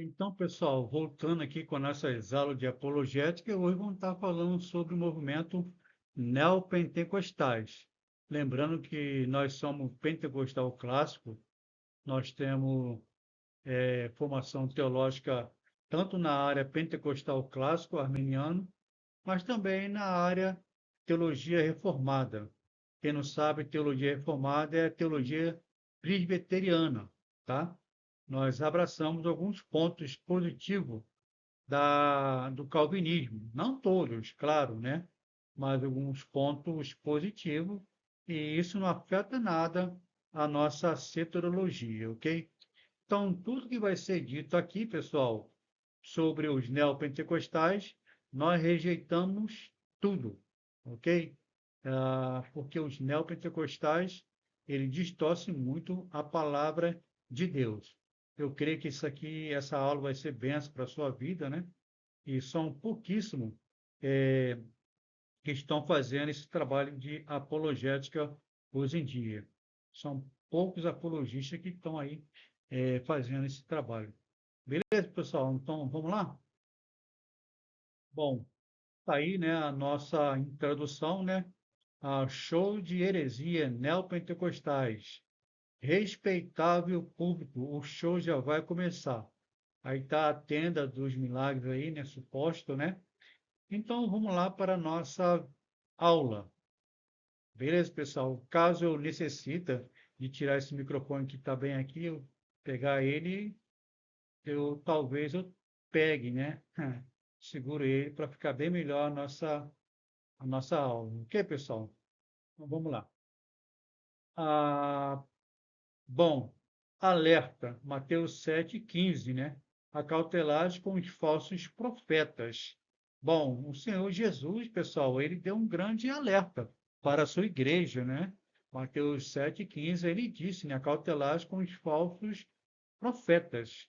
Então, pessoal, voltando aqui com a nossa aula de apologética, hoje vamos estar falando sobre o movimento neopentecostais. Lembrando que nós somos pentecostal clássico, nós temos formação teológica tanto na área pentecostal clássico arminiano, mas também na área teologia reformada. Quem não sabe, teologia reformada é a teologia presbiteriana, tá? Nós abraçamos alguns pontos positivos do calvinismo, não todos, claro, né? Mas alguns pontos positivos, e isso não afeta nada a nossa soteriologia, ok? Então, tudo que vai ser dito aqui, pessoal, sobre os neopentecostais, nós rejeitamos tudo, ok? Porque os neopentecostais, ele distorcem muito a palavra de Deus. Eu creio que isso aqui, essa aula vai ser bênção para a sua vida, né? E são pouquíssimos que estão fazendo esse trabalho de apologética hoje em dia. São poucos apologistas que estão aí fazendo esse trabalho. Beleza, pessoal? Então, vamos lá? Bom, tá aí, né, a nossa introdução, né? Show de heresia neopentecostais. Respeitável público, o show já vai começar. Aí está a tenda dos milagres aí, né? Suposto, né? Então, vamos lá para a nossa aula. Beleza, pessoal? Caso eu necessite de tirar esse microfone que está bem aqui, eu pegar ele, talvez eu pegue, né? Seguro ele para ficar bem melhor a nossa aula. Ok, pessoal? Então, vamos lá. Ah, bom, alerta, Mateus 7,15, né? Acautelados com os falsos profetas. Bom, o Senhor Jesus, pessoal, ele deu um grande alerta para a sua igreja, né? Mateus 7,15, ele disse, né? Acautelados com os falsos profetas.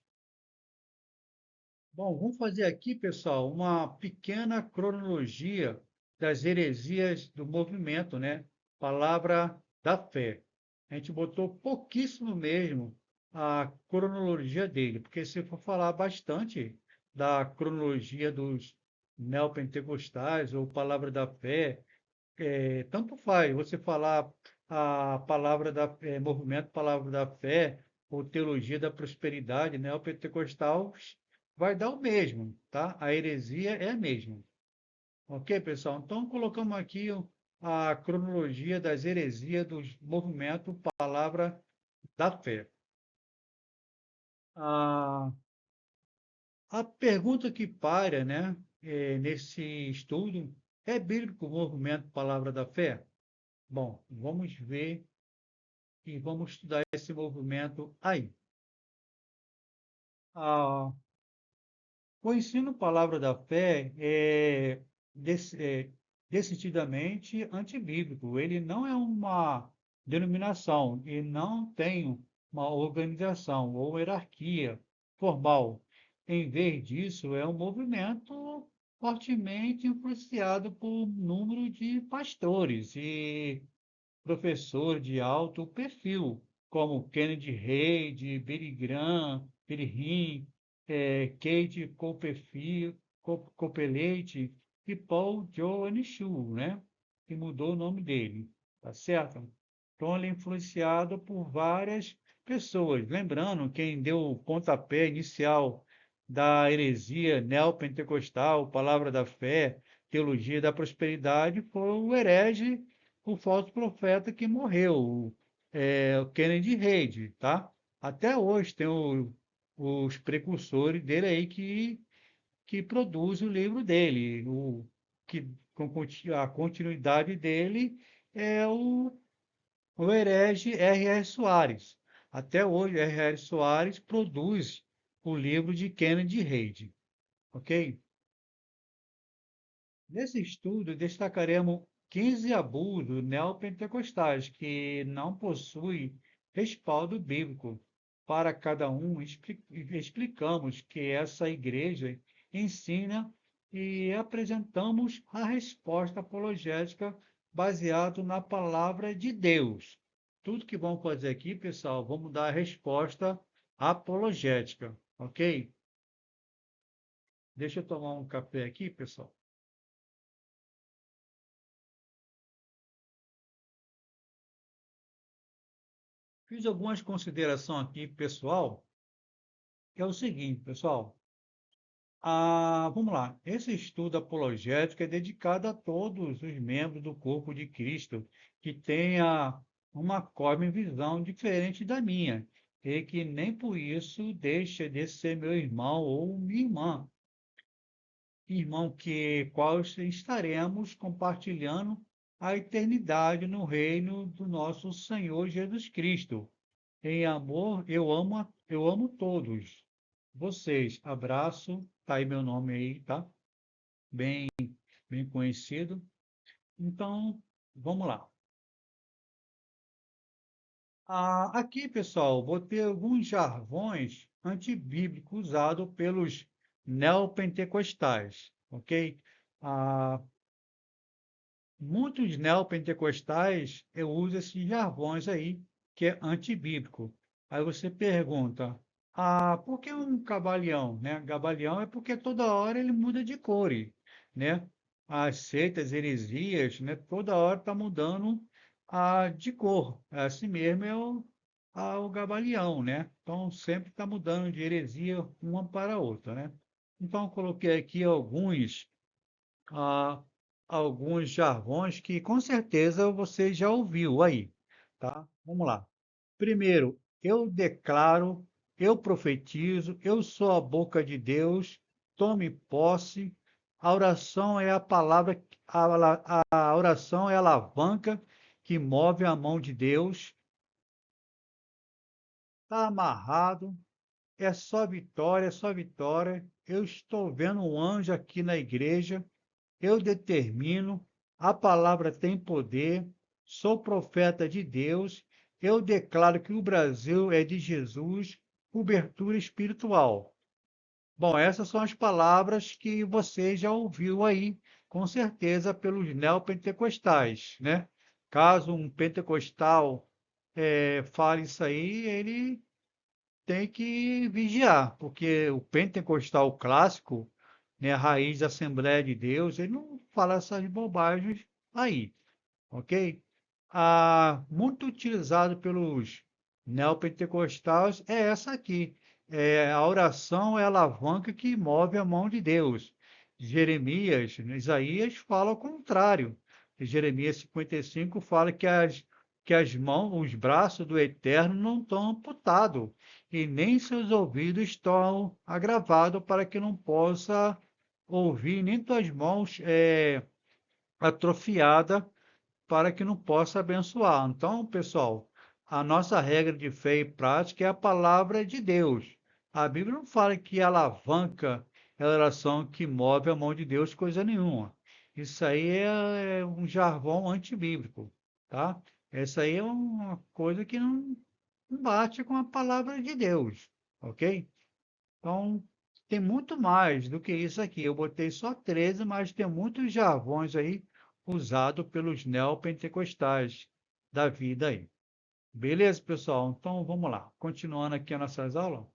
Bom, vamos fazer aqui, pessoal, uma pequena cronologia das heresias do movimento, né? Palavra da fé. A gente botou pouquíssimo mesmo a cronologia dele, porque se for falar bastante da cronologia dos neopentecostais ou palavra da fé, tanto faz você falar a palavra movimento palavra da fé ou teologia da prosperidade, neopentecostal, vai dar o mesmo, tá? A heresia é a mesma. Ok, pessoal? Então, colocamos aqui a cronologia das heresias do movimento Palavra da Fé. A, a pergunta que para, né, nesse estudo, é bíblico o movimento Palavra da Fé? Bom, vamos ver e vamos estudar esse movimento aí. Ah, o ensino Palavra da Fé é decididamente antibíblico. Ele não é uma denominação e não tem uma organização ou hierarquia formal. Em vez disso, é um movimento fortemente influenciado por um número de pastores e professores de alto perfil, como Kennedy Reid, Billy Graham, Billy Hinn, Kate Copelete e Paul Joe Shu, né? Que mudou o nome dele, tá certo? Então, ele é influenciado por várias pessoas. Lembrando, quem deu o pontapé inicial da heresia neopentecostal, Palavra da Fé, Teologia da Prosperidade, foi o herege, o falso profeta que morreu, o Kennedy Reid, tá? Até hoje tem os precursores dele aí que produzem o livro dele. A continuidade dele é o herege R.R. Soares. Até hoje, R.R. Soares produz o livro de Kennedy Reid, ok? Nesse estudo, destacaremos 15 abusos neopentecostais que não possuem respaldo bíblico. Para cada um, explicamos que essa igreja ensina e apresentamos a resposta apologética baseado na palavra de Deus. Tudo que vamos fazer aqui, pessoal, vamos dar a resposta apologética, ok? Deixa eu tomar um café aqui, pessoal. Fiz algumas considerações aqui, pessoal, que é o seguinte, pessoal. Vamos lá. Esse estudo apologético é dedicado a todos os membros do corpo de Cristo que tenha uma visão diferente da minha, e que nem por isso deixa de ser meu irmão ou minha irmã, irmão que qual estaremos compartilhando a eternidade no reino do nosso Senhor Jesus Cristo. Em amor, eu amo todos vocês. Abraço, tá aí meu nome aí, tá? Bem, bem conhecido. Então, vamos lá. Aqui, pessoal, vou ter alguns jargões antibíblicos usados pelos neopentecostais, ok? Ah, Muitos neopentecostais eu uso esses jargões aí, que é antibíblico. Aí você pergunta, por que um cabalião, né? Gabalião é porque toda hora ele muda de cor, né? As seitas, heresias, né? Toda hora está mudando de cor. Assim mesmo é o gabalião, né? Então sempre está mudando de heresia uma para a outra, né? Então eu coloquei aqui ah, alguns jargões que com certeza você já ouviu aí, tá? Vamos lá. Primeiro, eu declaro, eu profetizo, eu sou a boca de Deus, tome posse. A oração é a palavra, a oração é a alavanca que move a mão de Deus. Está amarrado, é só vitória, é só vitória. Eu estou vendo um anjo aqui na igreja. Eu determino, a palavra tem poder, sou profeta de Deus, eu declaro que o Brasil é de Jesus, cobertura espiritual. Bom, essas são as palavras que você já ouviu aí, com certeza, pelos neopentecostais, né? Caso um pentecostal fale isso aí, ele tem que vigiar, porque o pentecostal clássico, né, a raiz da Assembleia de Deus, ele não fala essas bobagens aí, ok? Muito utilizado pelos neopentecostais é essa aqui. A oração é a alavanca que move a mão de Deus. Jeremias, Isaías fala o contrário. Jeremias 55 fala que as mãos, os braços do Eterno não estão amputados e nem seus ouvidos estão agravados para que não possa ouvir, nem tuas mãos atrofiadas para que não possa abençoar. Então, pessoal, a nossa regra de fé e prática é a palavra de Deus. A Bíblia não fala que alavanca é a oração que move a mão de Deus, coisa nenhuma. Isso aí é um jargão antibíblico, tá? Essa aí é uma coisa que não bate com a palavra de Deus, ok? Então, tem muito mais do que isso aqui. Eu botei só 13, mas tem muitos jargões aí usados pelos neopentecostais da vida aí. Beleza, pessoal? Então, vamos lá. Continuando aqui as nossas aulas.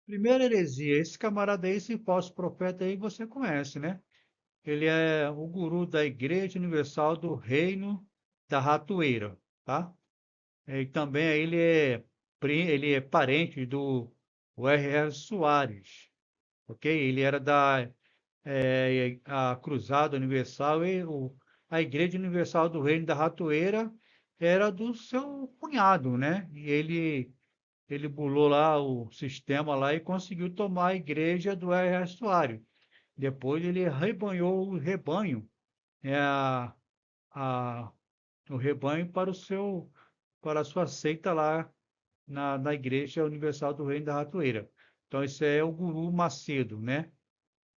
Primeira heresia. Esse camarada aí, esse falso profeta aí, você conhece, né? Ele é o guru da Igreja Universal do Reino da Ratoeira, tá? E também ele é parente do R.R. Soares, ok? Ele era da a Cruzada Universal e a Igreja Universal do Reino da Ratoeira era do seu cunhado, né? E ele bulou lá o sistema lá e conseguiu tomar a igreja do R.R. Soares. Depois ele rebanhou o rebanho, né, a, o rebanho para a sua seita lá na Igreja Universal do Reino da Ratoeira. Então, esse é o Guru Macedo, né?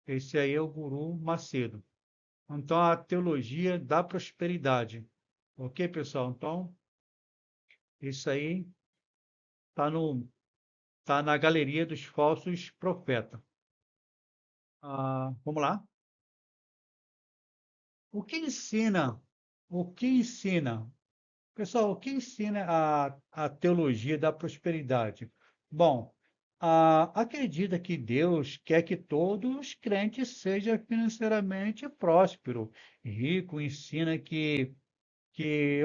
Esse aí é o Guru Macedo. Então, a teologia da prosperidade. Ok, pessoal? Então, isso aí está tá na galeria dos falsos profetas. Vamos lá. O que ensina? O que ensina? Pessoal, o que ensina a teologia da prosperidade? Bom, acredita que Deus quer que todos os crentes sejam financeiramente prósperos, rico, ensina que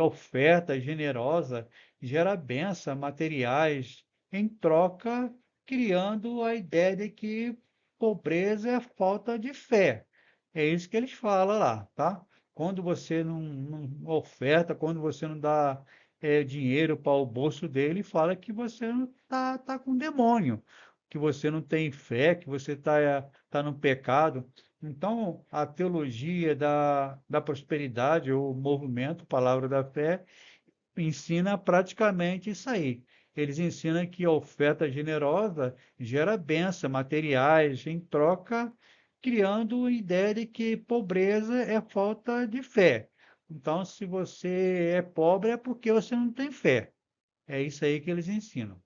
oferta generosa gera bênçãos materiais, em troca, criando a ideia de que pobreza é falta de fé. É isso que eles falam lá, tá? Quando você não oferta, quando você não dá dinheiro para o bolso dele, fala que você não tá com demônio, que você não tem fé, que você tá no pecado. Então, a teologia da prosperidade, ou movimento, palavra da fé, ensina praticamente isso aí. Eles ensinam que a oferta generosa gera bênçãos materiais, em troca, criando a ideia de que pobreza é falta de fé. Então, se você é pobre, é porque você não tem fé. É isso aí que eles ensinam.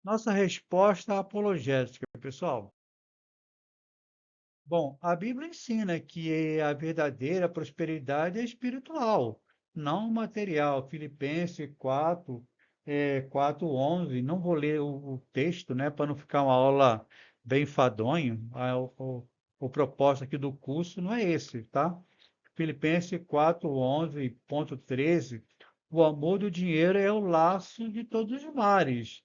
Nossa resposta apologética, pessoal. Bom, a Bíblia ensina que a verdadeira prosperidade é espiritual, não material. Filipenses 4, 4:11. Não vou ler o texto, né, para não ficar uma aula bem enfadonho. O propósito aqui do curso não é esse, tá? Filipenses 4:11.13. O amor do dinheiro é o laço de todos os males.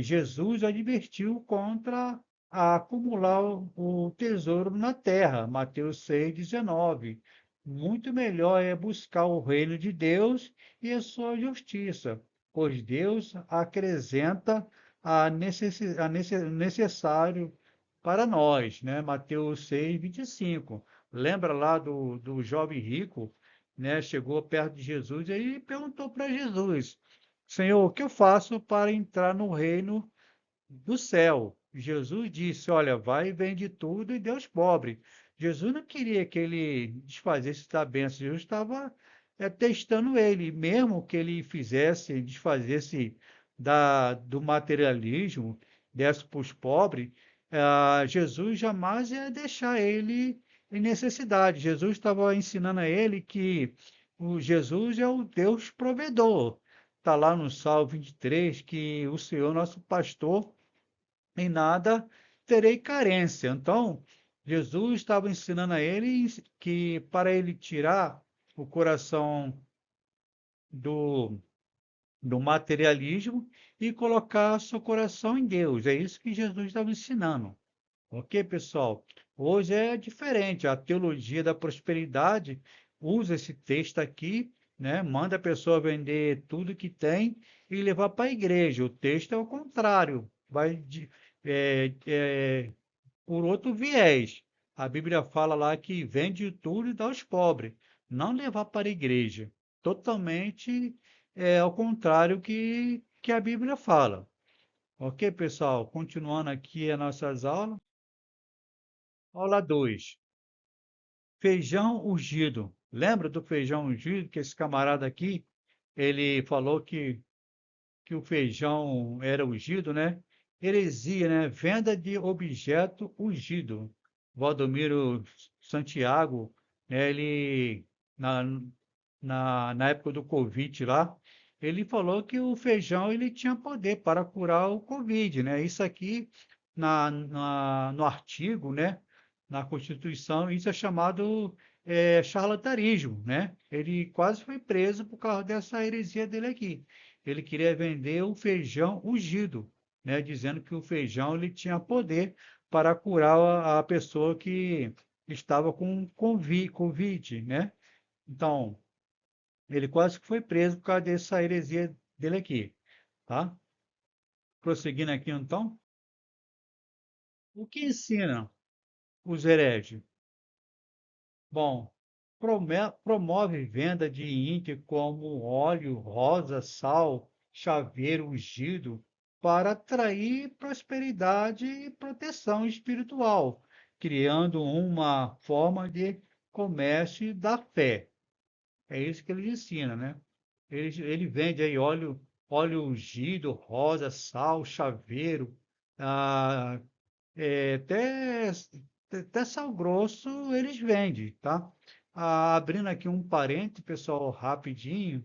Jesus advertiu contra a acumular o tesouro na terra. Mateus 6:19. Muito melhor é buscar o reino de Deus e a sua justiça, pois Deus acrescenta necessário para nós, né? Mateus 6:25. Lembra lá do jovem rico, né? Chegou perto de Jesus e aí perguntou para Jesus: Senhor, o que eu faço para entrar no reino do céu? Jesus disse: Olha, vai e vende tudo e dê aos pobres. Jesus não queria que ele desfazesse da bênção, Jesus estava testando ele, mesmo que ele fizesse, desfazesse do materialismo, desse para os pobres, Jesus jamais ia deixar ele em necessidade. Jesus estava ensinando a ele que o Jesus é o Deus provedor. Está lá no Salmo 23 que o Senhor, nosso pastor, em nada terei carência. Então, Jesus estava ensinando a ele que para ele tirar o coração do, do materialismo e colocar seu coração em Deus. É isso que Jesus estava ensinando. Ok, pessoal? Hoje é diferente. A teologia da prosperidade usa esse texto aqui, né? Manda a pessoa vender tudo que tem e levar para a igreja. O texto é o contrário, é, é, por outro viés. A Bíblia fala lá que vende tudo e dá aos pobres, não levar para a igreja. Totalmente ao contrário que a Bíblia fala. Ok, pessoal? Continuando aqui as nossas aulas. Aula 2. Feijão ungido. Lembra do feijão ungido? Que esse camarada aqui, ele falou que o feijão era ungido, né? Heresia, né? Venda de objeto ungido. Valdomiro Santiago, né? Ele, na, na época do Covid lá, ele falou que o feijão ele tinha poder para curar o Covid, né? Isso aqui no artigo, né? Na Constituição, isso é chamado charlatanismo, né? Ele quase foi preso por causa dessa heresia dele aqui. Ele queria vender o feijão ungido, né? Dizendo que o feijão ele tinha poder para curar a pessoa que estava com Covid, né? Então, ele quase que foi preso por causa dessa heresia dele aqui, tá? Prosseguindo aqui, então, o que ensinam os hereges? Bom, promove venda de índice como óleo, rosa, sal, chaveiro ungido para atrair prosperidade e proteção espiritual, criando uma forma de comércio da fé. É isso que ele ensina, né? Ele vende aí óleo ungido, rosa, sal, chaveiro, ah, até, até sal grosso eles vendem, tá? Abrindo aqui um parente, pessoal, rapidinho.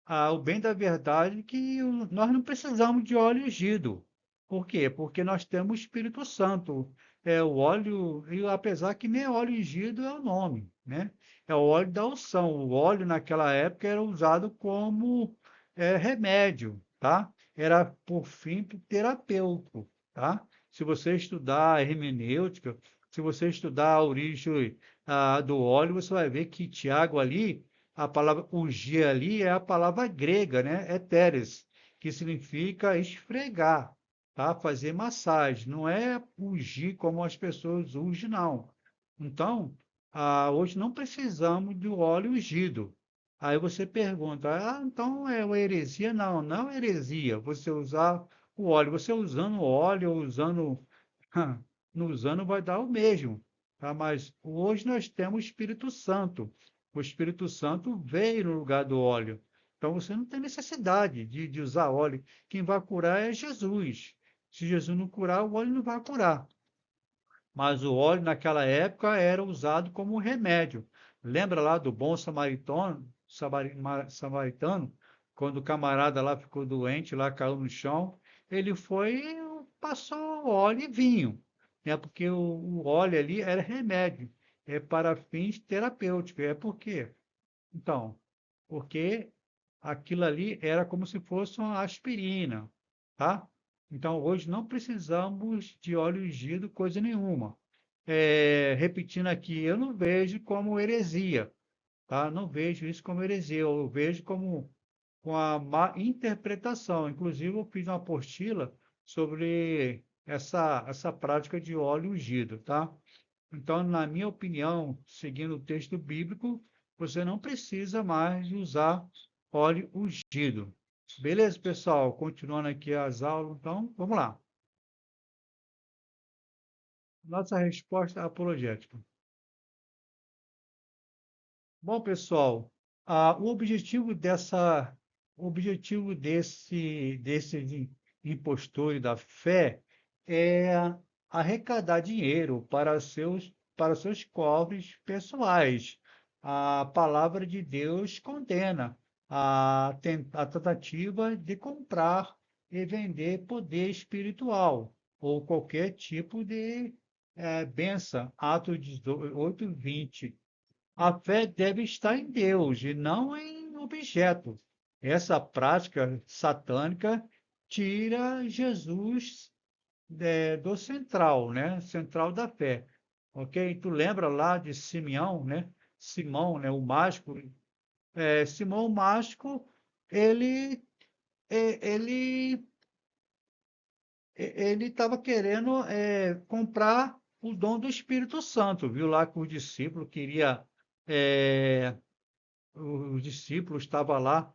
o bem da verdade que nós não precisamos de óleo ungido. Por quê? Porque nós temos o Espírito Santo. O óleo, e apesar que nem óleo ungido é o nome, né? É o óleo da unção. O óleo naquela época era usado como remédio, tá? Era por fim terapêutico, tá? Se você estudar a hermenêutica, se você estudar a origem do óleo, você vai ver que Tiago ali a palavra ungir ali é a palavra grega, né? Éteres, que significa esfregar, tá? Fazer massagem. Não é ungir como as pessoas ungem, não. Então, hoje não precisamos do óleo ungido. Aí você pergunta, então é uma heresia? Não, não é heresia. Você usar o óleo, você usando o óleo ou usando, não usando vai dar o mesmo, tá? Mas hoje nós temos o Espírito Santo. O Espírito Santo veio no lugar do óleo. Então você não tem necessidade de usar óleo. Quem vai curar é Jesus. Se Jesus não curar, o óleo não vai curar. Mas o óleo naquela época era usado como remédio. Lembra lá do bom samaritano, quando o camarada lá ficou doente, lá caiu no chão, ele foi, passou óleo e vinho, né? Porque o óleo ali era remédio, é para fins terapêuticos. É por quê? Então, porque aquilo ali era como se fosse uma aspirina, tá? Então, hoje não precisamos de óleo ungido, coisa nenhuma. Repetindo aqui, eu não vejo como heresia, tá? Não vejo isso como heresia, eu vejo como uma má interpretação. Inclusive, eu fiz uma apostila sobre essa prática de óleo ungido, tá? Então, na minha opinião, seguindo o texto bíblico, você não precisa mais usar óleo ungido. Beleza, pessoal? Continuando aqui as aulas, então, vamos lá. Nossa resposta apologética. Bom, pessoal, o objetivo desse impostor da fé é arrecadar dinheiro para seus cofres pessoais. A palavra de Deus condena a tentativa de comprar e vender poder espiritual ou qualquer tipo de bênção. Atos 18:20. A fé deve estar em Deus e não em objeto. Essa prática satânica tira Jesus do central, né? Central da fé. Ok? Tu lembra lá de Simeão, né? Simão, né? O mágico. Simão o mágico, ele ele ele estava querendo comprar o dom do Espírito Santo. Viu lá que o discípulo queria é, os discípulos estavam lá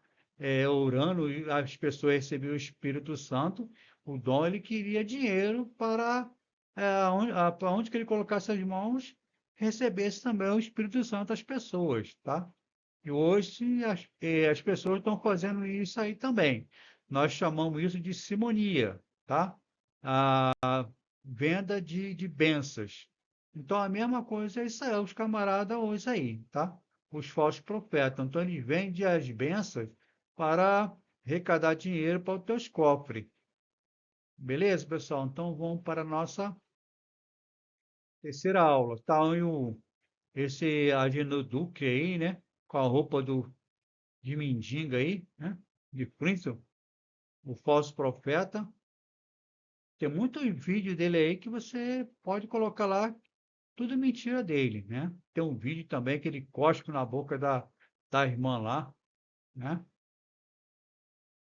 orando e as pessoas recebiam o Espírito Santo, o dom, ele queria dinheiro para onde que ele colocasse as mãos, recebesse também o Espírito Santo às pessoas, tá? E hoje as pessoas estão fazendo isso aí também. Nós chamamos isso de simonia, tá? A venda de bênçãos. Então, a mesma coisa é isso aí, os camaradas hoje aí, tá? Os falsos profetas. Então, eles vendem as bênçãos para arrecadar dinheiro para os teus cofres. Beleza, pessoal? Então, vamos para a nossa terceira aula. Tá aí esse Ageno Duque aí, né? Com a roupa de mendiga aí, né? De príncipe, o falso profeta. Tem muito vídeo dele aí que você pode colocar lá, tudo mentira dele, né? Tem um vídeo também que ele cospe na boca da irmã lá, né?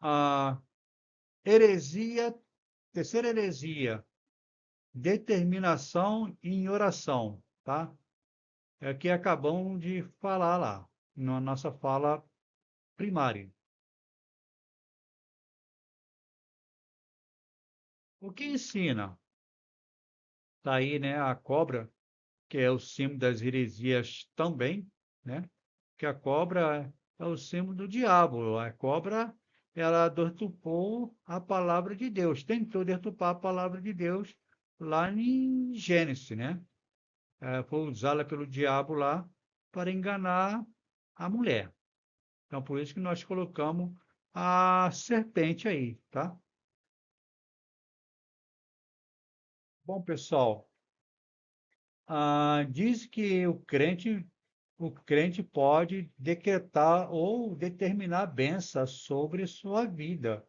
A heresia, terceira heresia, determinação em oração, tá? É que acabamos de falar lá, na nossa fala primária. O que ensina? Tá aí, né, a cobra, que é o símbolo das heresias também, né? Que a cobra é o símbolo do diabo. A cobra, ela deturpou a palavra de Deus, tentou deturpar a palavra de Deus lá em Gênesis, né? Foi usada pelo diabo lá para enganar a mulher. Então, por isso que nós colocamos a serpente aí, tá? Bom, pessoal, diz que o crente pode decretar ou determinar bênçãos sobre sua vida,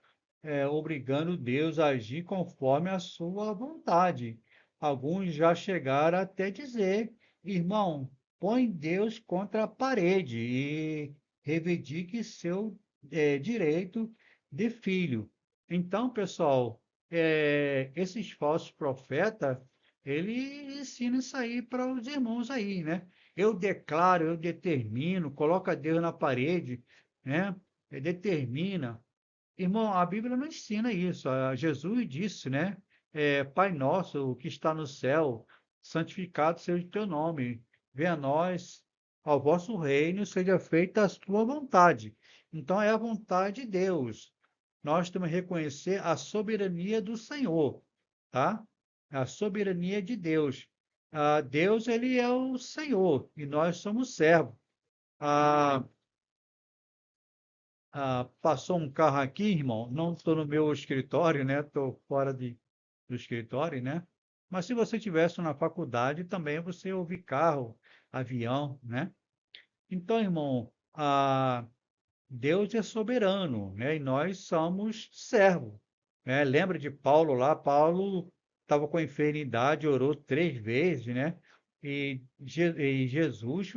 obrigando Deus a agir conforme a sua vontade. Alguns já chegaram até dizer, irmão, põe Deus contra a parede e reivindique seu direito de filho. Então, pessoal, esses falsos profetas, ele ensina isso aí para os irmãos aí, né? Eu declaro, eu determino, coloca Deus na parede, né? Determina. Irmão, a Bíblia não ensina isso. Jesus disse, né? Pai nosso que está no céu, santificado seja o teu nome. Venha a nós, ao vosso reino, seja feita a tua vontade. Então é a vontade de Deus. Nós temos que reconhecer a soberania do Senhor, tá? A soberania de Deus. Deus, ele é o Senhor e nós somos servos. Ah, passou um carro aqui, irmão. Não estou no meu escritório, né? Estou fora do escritório, né? Mas se você tivesse na faculdade, também você ouve carro, avião, né? Então, irmão, Deus é soberano, né? E nós somos servos, né? Lembra de Paulo lá? Paulo estava com enfermidade, orou 3 vezes, né? E Jesus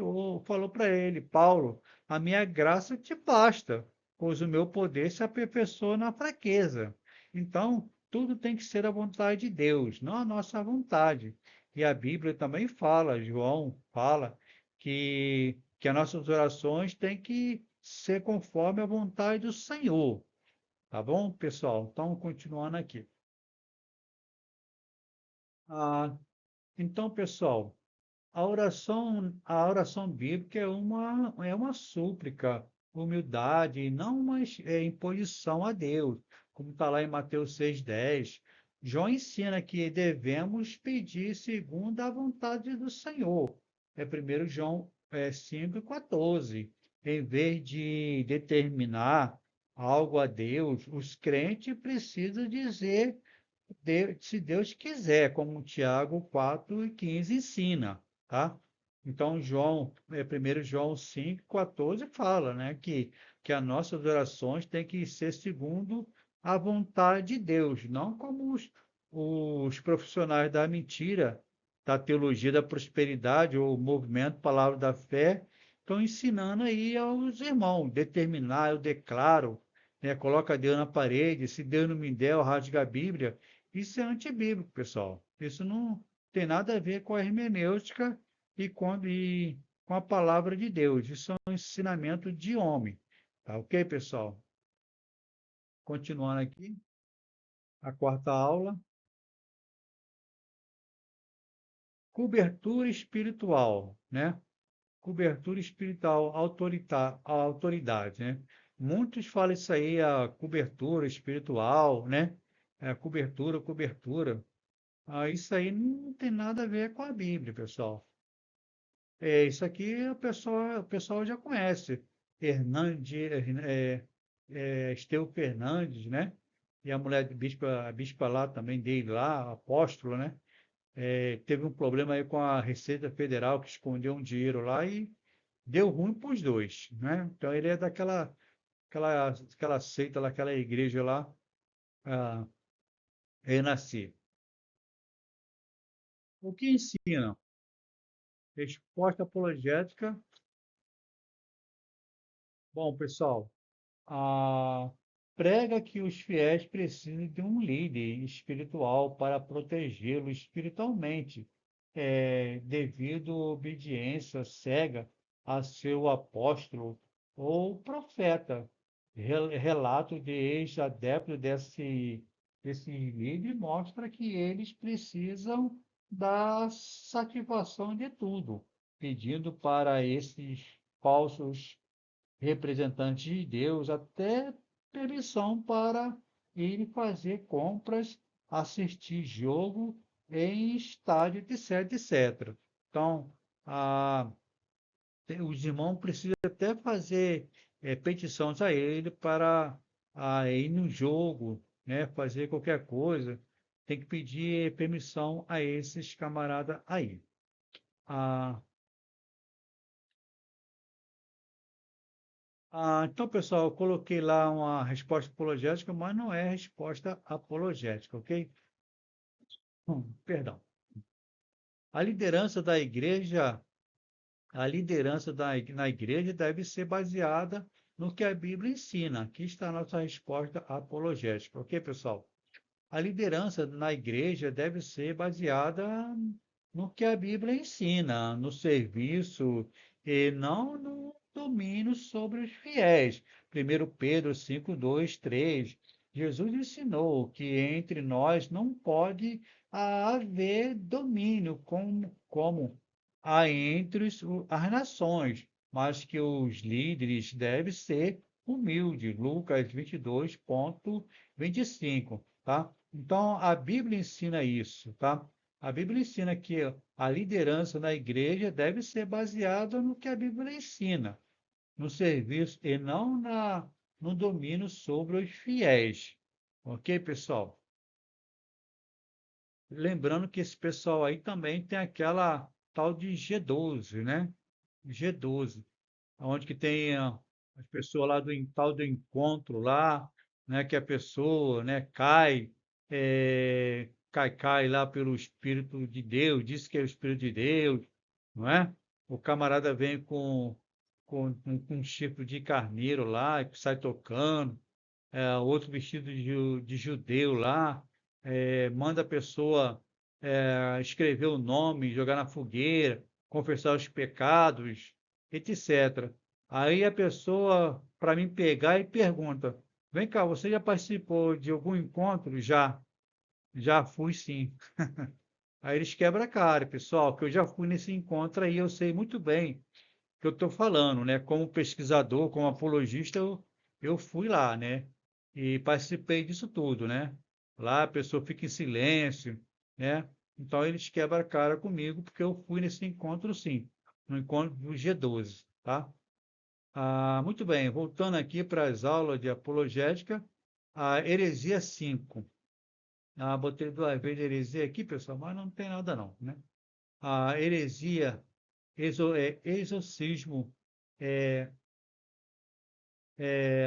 falou para ele, Paulo, a minha graça te basta, pois o meu poder se aperfeiçoa na fraqueza. Então, tudo tem que ser a vontade de Deus, não a nossa vontade. E a Bíblia também fala, João fala, que as nossas orações têm que ser conforme a vontade do Senhor. Tá bom, pessoal? Então, continuando aqui. Ah, então, pessoal, a oração bíblica é uma súplica, humildade, e não uma imposição a Deus, como está lá em Mateus 6,10. João ensina que devemos pedir segundo a vontade do Senhor. É 1 João 5,14. Em vez de determinar algo a Deus, os crentes precisam dizer se Deus quiser, como Tiago 4,15 ensina, tá? Então, 1 João 5,14 fala, né, que as nossas orações têm que ser segundo a vontade de Deus, não como os profissionais da mentira, da teologia da prosperidade ou movimento Palavra da Fé, estão ensinando aí aos irmãos, determinar, eu declaro, né, coloca Deus na parede, se Deus não me der, eu rasgo a Bíblia. Isso é antibíblico, pessoal. Isso não tem nada a ver com a hermenêutica e com a palavra de Deus. Isso é um ensinamento de homem. Tá ok, pessoal? Continuando aqui, a quarta aula. Cobertura espiritual, né? Cobertura espiritual, a autoridade, né? Muitos falam isso aí, a cobertura espiritual, né? Cobertura. Isso aí não tem nada a ver com a Bíblia, pessoal. Isso aqui o pessoal já conhece. Hernandes, Esteu Fernandes, né? E a mulher a bispa lá também dele lá, apóstolo, né? Teve um problema aí com a Receita Federal que escondeu um dinheiro lá e deu ruim para os dois, né? Então ele é aquela seita lá, aquela igreja lá, ah, Renascer. O que ensina? Resposta apologética. Bom, pessoal, a prega que os fiéis precisam de um líder espiritual para protegê-lo espiritualmente, devido à obediência cega a seu apóstolo ou profeta. Relato de ex-adeptos desse líder mostra que eles precisam da satisfação de tudo, pedindo para esses falsos representantes de Deus até permissão para ir fazer compras, assistir jogo em estádio, etc, etc. Então, os irmãos precisam até fazer petições a ele para ir no jogo, né, fazer qualquer coisa, tem que pedir permissão a esses camaradas aí. Ah, então, pessoal, eu coloquei lá uma resposta apologética, mas não é resposta apologética, ok? Perdão. A liderança da igreja, na igreja deve ser baseada no que a Bíblia ensina. Aqui está a nossa resposta apologética, ok, pessoal? A liderança na igreja deve ser baseada no que a Bíblia ensina, no serviço e não no domínio sobre os fiéis. 1 Pedro 5, 2, 3. Jesus ensinou que entre nós não pode haver domínio como há entre as nações, mas que os líderes devem ser humildes. Lucas 22:25, tá? Então, a Bíblia ensina isso, tá? A Bíblia ensina que a liderança na igreja deve ser baseada no que a Bíblia ensina, no serviço e não no domínio sobre os fiéis. Ok, pessoal? Lembrando que esse pessoal aí também tem aquela tal de G12, né? G12, onde que tem as pessoas lá do tal do encontro lá, né? Que a pessoa, né, cai lá pelo Espírito de Deus, diz que é o Espírito de Deus, não é? O camarada vem com um chifre de carneiro lá, que sai tocando, outro vestido de judeu lá, manda a pessoa escrever o nome, jogar na fogueira, confessar os pecados, etc. Aí a pessoa, para mim pegar, e pergunta: vem cá, você já participou de algum encontro? Já fui sim. Aí eles quebram a cara, pessoal, que eu já fui nesse encontro aí, eu sei muito bem o que eu estou falando, né? Como pesquisador, como apologista, eu fui lá, né? E participei disso tudo, né? Lá a pessoa fica em silêncio, né? Então eles quebram a cara comigo, porque eu fui nesse encontro sim, no encontro do G12, tá? Muito bem, voltando aqui para as aulas de apologética, a heresia 5. Botei duas vezes heresia aqui, pessoal, mas não tem nada não, né? A heresia, exorcismo, é,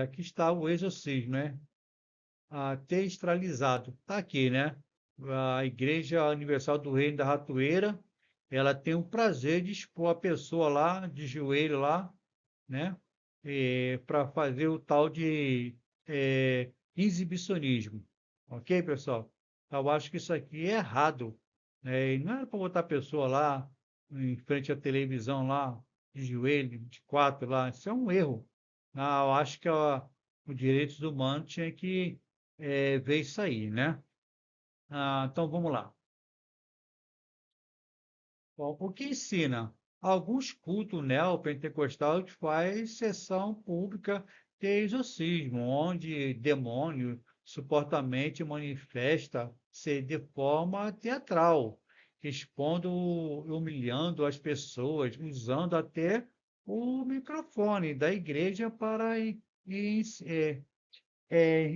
aqui está o exorcismo, né? Teatralizado, está aqui, né? A Igreja Universal do Reino da Ratoeira, ela tem o prazer de expor a pessoa lá, de joelho lá, né? Para fazer o tal de exibicionismo. Ok, pessoal? Eu acho que isso aqui é errado, né? E não era para botar a pessoa lá, em frente à televisão lá, de joelho, de quatro lá. Isso é um erro. Eu acho que os direitos humanos tinha que ver isso aí, né? Então vamos lá. Bom, o que ensina? Alguns cultos neopentecostais fazem sessão pública de exorcismo, onde demônio supostamente manifesta-se de forma teatral, expondo, humilhando as pessoas, usando até o microfone da igreja para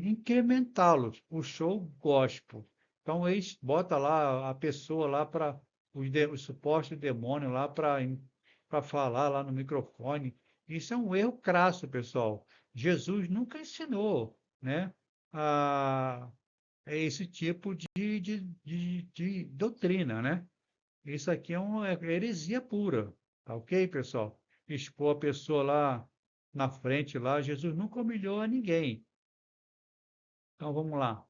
incrementá-los, o show gospel. Então, eles botam lá a pessoa lá para os supostos demônios lá para falar lá no microfone. Isso é um erro crasso, pessoal. Jesus nunca ensinou, né, a esse tipo de doutrina, né? Isso aqui é uma heresia pura, tá ok, pessoal? Expor a pessoa lá na frente lá, Jesus nunca humilhou a ninguém. Então vamos lá.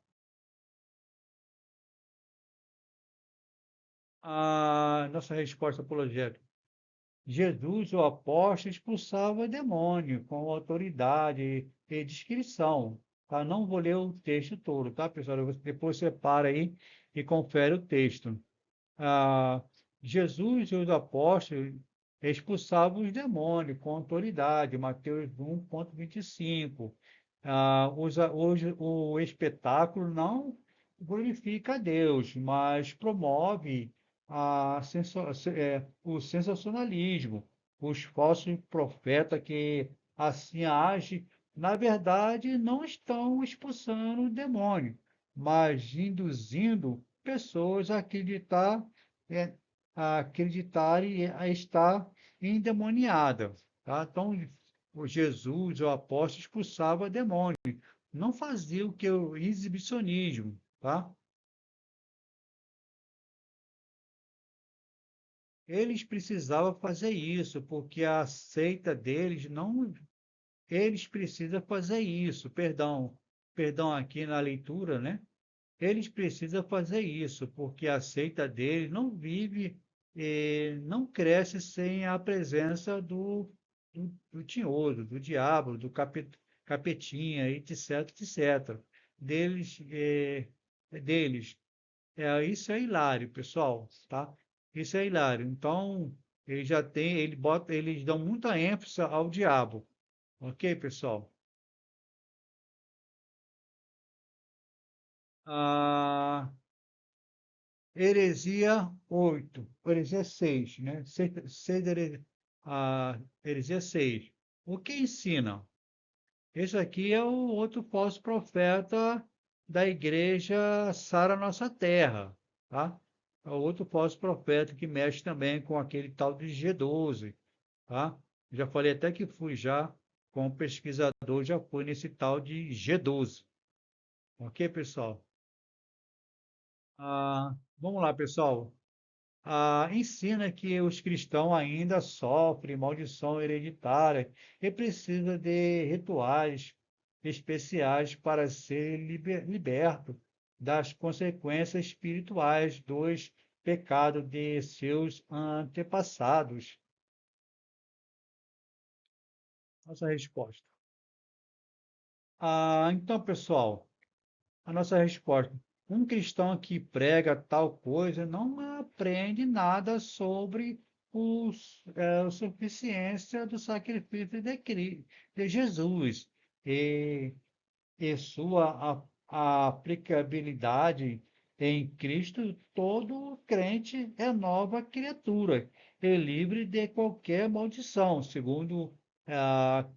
A nossa resposta apologética. Jesus, o apóstolo, expulsava demônio com autoridade e discrição. Tá? Não vou ler o texto todo, tá, pessoal? Depois você para aí e confere o texto. Ah, Jesus e os apóstolos expulsavam os demônios com autoridade, Mateus 1:25. Hoje o espetáculo não glorifica a Deus, mas promove o sensacionalismo, os falsos profetas que assim age, na verdade, não estão expulsando o demônio, mas induzindo pessoas é, a acreditarem a estar endemoniada, tá? Então, o Jesus, o apóstolo, expulsava demônio, não fazia o que o exibicionismo, tá? Eles precisavam fazer isso, porque a seita deles não. Eles precisam fazer isso, perdão aqui na leitura, né? Eles precisam fazer isso, porque a seita deles não vive, não cresce sem a presença do tinhoso, do diabo, capetinha, etc, etc. Deles, deles. Isso é hilário, pessoal, tá? Isso é hilário. Então, eles dão muita ênfase ao diabo, ok, pessoal? A heresia 8, heresia 6, né? A heresia 6. O que ensina? Esse aqui é o outro falso profeta da igreja Sara Nossa Terra, tá? É o outro falso profeta que mexe também com aquele tal de G12, tá? Já falei até que fui já, como pesquisador, já fui nesse tal de G12. Ok, pessoal? Vamos lá, pessoal. Ensina que os cristãos ainda sofrem maldição hereditária e precisa de rituais especiais para ser liberto das consequências espirituais dos pecados de seus antepassados. Nossa resposta. Então, pessoal, a nossa resposta. Um cristão que prega tal coisa não aprende nada sobre a suficiência do sacrifício de Jesus e, e sua aplicabilidade em Cristo. Todo crente é nova criatura e livre de qualquer maldição, segundo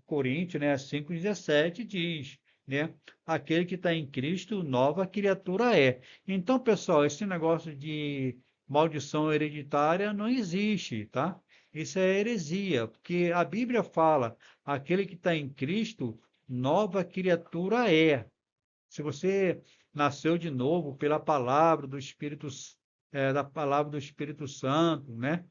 Coríntios, né, 5,17 diz, né? Aquele que está em Cristo, nova criatura é. Então, pessoal, esse negócio de maldição hereditária não existe, tá? Isso é heresia, porque a Bíblia fala, aquele que está em Cristo, nova criatura é. Se você nasceu de novo pela palavra do Espírito, da palavra do Espírito Santo, né?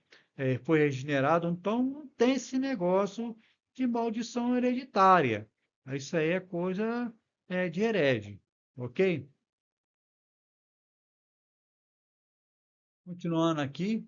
Foi regenerado, então não tem esse negócio de maldição hereditária. Isso aí é coisa de herege, ok? Continuando aqui.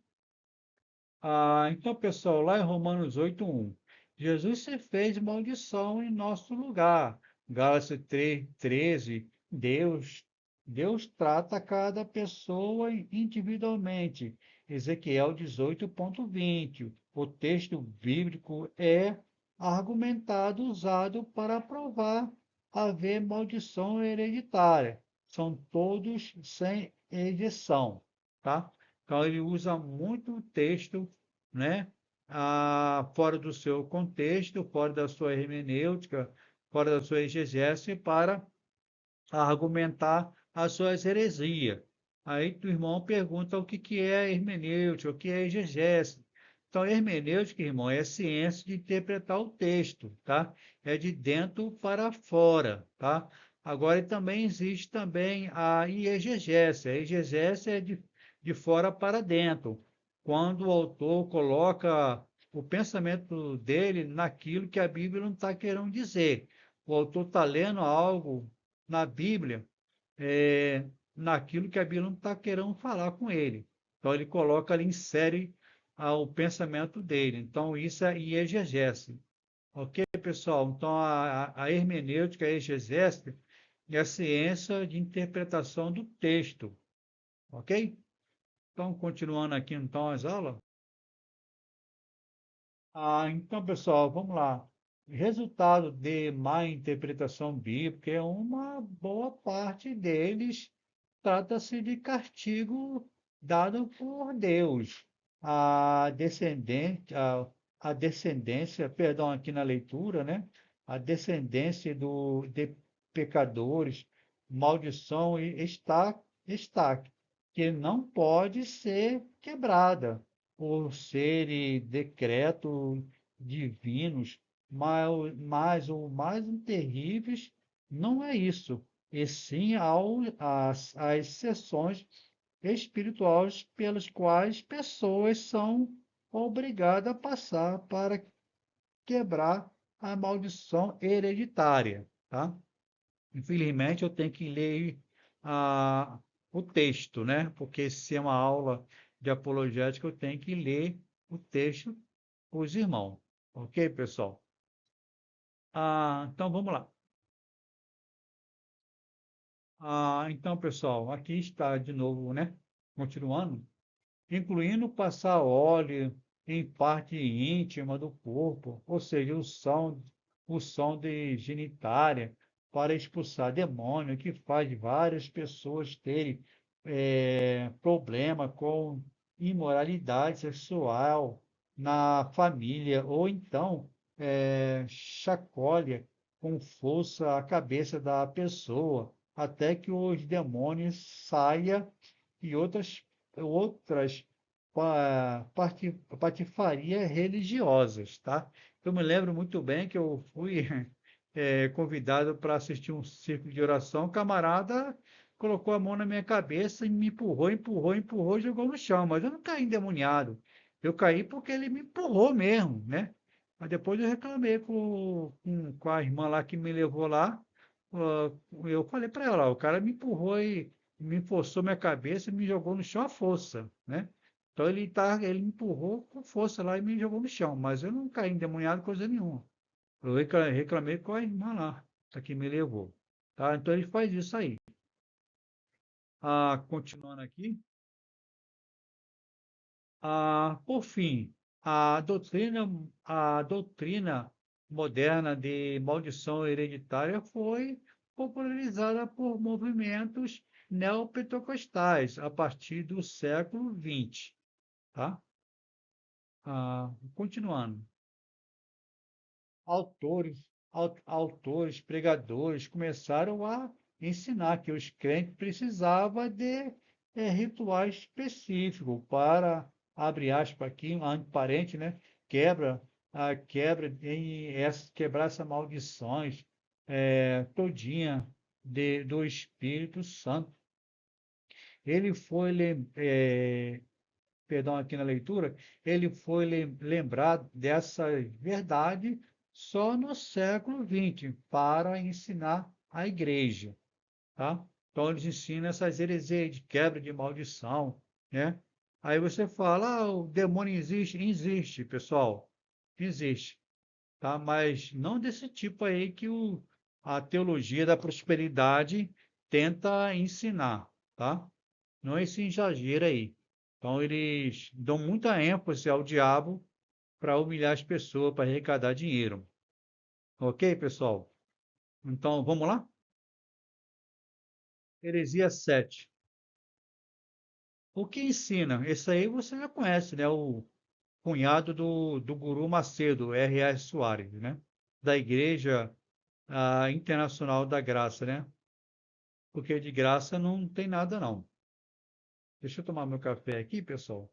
Então, pessoal, lá em Romanos 8:1, Jesus se fez maldição em nosso lugar. Gálatas 3:13, Deus trata cada pessoa individualmente. Ezequiel 18:20, o texto bíblico é argumentado, usado para provar haver maldição hereditária. São todos sem exceção, tá? Então, ele usa muito o texto, né? Fora do seu contexto, fora da sua hermenêutica, fora da sua exegese, para argumentar as suas heresias. Aí o irmão pergunta o que é hermenêutica, o que é exegese. Então, hermenêutica, irmão, é a ciência de interpretar o texto, tá? É de dentro para fora, tá? Agora, também existe também a exegese. A exegese é de fora para dentro. Quando o autor coloca o pensamento dele naquilo que a Bíblia não está querendo dizer. O autor está lendo algo na Bíblia, naquilo que a Bíblia não está querendo falar com ele. Então, ele coloca ali, insere o pensamento dele. Então, isso é exegese. Ok, pessoal? Então, a hermenêutica, a exegese, é a ciência de interpretação do texto. Ok? Então, continuando aqui, então, as aulas. Então, pessoal, vamos lá. Resultado de má interpretação bíblica é uma boa parte deles trata-se de castigo dado por Deus a descendente, a descendência, perdão, aqui na leitura, né? A descendência de pecadores, maldição está, que não pode ser quebrada por serem decretos divinos, mas o mais terríveis não é isso, e sim as exceções espirituais pelas quais pessoas são obrigadas a passar para quebrar a maldição hereditária, tá? Infelizmente, eu tenho que ler o texto, né? Porque se é uma aula de apologética, eu tenho que ler o texto para os irmãos. Ok, pessoal? Então, vamos lá. Então, pessoal, aqui está de novo, né? Continuando. Incluindo passar óleo em parte íntima do corpo, ou seja, o som de genitália para expulsar demônio, que faz várias pessoas terem problema com imoralidade sexual na família, ou então chacoalha com força a cabeça da pessoa, até que os demônios saiam e outras patifarias religiosas, tá? Eu me lembro muito bem que eu fui convidado para assistir um círculo de oração, o camarada colocou a mão na minha cabeça e me empurrou, empurrou, empurrou, e jogou no chão, mas eu não caí endemoniado. Eu caí porque ele me empurrou mesmo, né? Mas depois eu reclamei com a irmã lá que me levou lá. ah, eu falei para ela, ó, o cara me empurrou e me forçou minha cabeça e me jogou no chão à força, né? Então ele me empurrou com força lá e me jogou no chão, mas eu não caí endemoniado coisa nenhuma. Eu reclamei com a irmã lá, a que me levou, tá? Então ele faz isso aí. Continuando aqui, por fim, a doutrina moderna de maldição hereditária foi popularizada por movimentos neopentecostais a partir do século XX, tá? Continuando. Autores, pregadores começaram a ensinar que os crentes precisavam de rituais específicos para, abre aspas aqui, um parente, né? Quebra, quebrar essa maldições todinha do Espírito Santo. Ele foi perdão, aqui na leitura, ele foi lembrado dessa verdade só no século XX para ensinar a igreja, tá? Então eles ensinam essas heresias de quebra de maldição, né? Aí você fala, o demônio existe? Existe, pessoal, existe, tá? Mas não desse tipo aí que a teologia da prosperidade tenta ensinar, tá? Não é esse exagero aí. Então, eles dão muita ênfase ao diabo para humilhar as pessoas, para arrecadar dinheiro. Ok, pessoal? Então, vamos lá? Heresia 7. O que ensina? Esse aí você já conhece, né? O cunhado do Guru Macedo, R.A. Soares, né? Da Igreja Internacional da Graça, né? Porque de graça não tem nada, não. Deixa eu tomar meu café aqui, pessoal.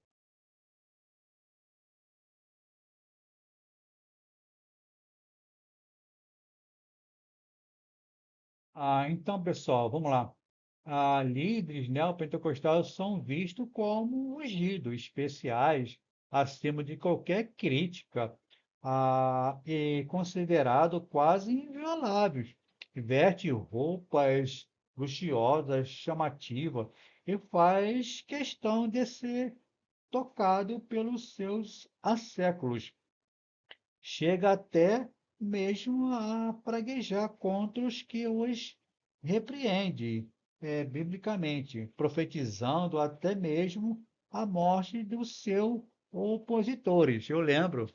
Então, pessoal, vamos lá. Líderes neopentecostais são vistos como ungidos, especiais, acima de qualquer crítica, e considerados quase invioláveis. Veste roupas luxuosas, chamativas, e faz questão de ser tocado pelos seus asséculos. Chega até mesmo a praguejar contra os que os repreende, biblicamente, profetizando até mesmo a morte dos seus opositores. Eu lembro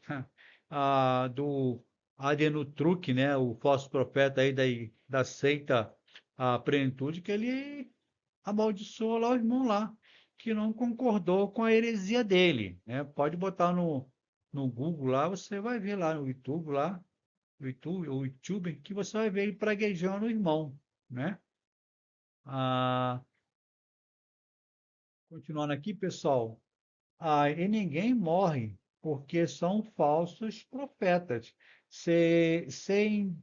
do Adenotruc, né, o falso profeta aí da seita Plenitude, que ele amaldiçoou lá o irmão lá, que não concordou com a heresia dele, né? Pode botar no Google lá, você vai ver lá no YouTube, lá, o YouTube, que você vai ver ele praguejando o irmão, né? Ah, continuando aqui, pessoal. E ninguém morre, porque são falsos profetas. Sem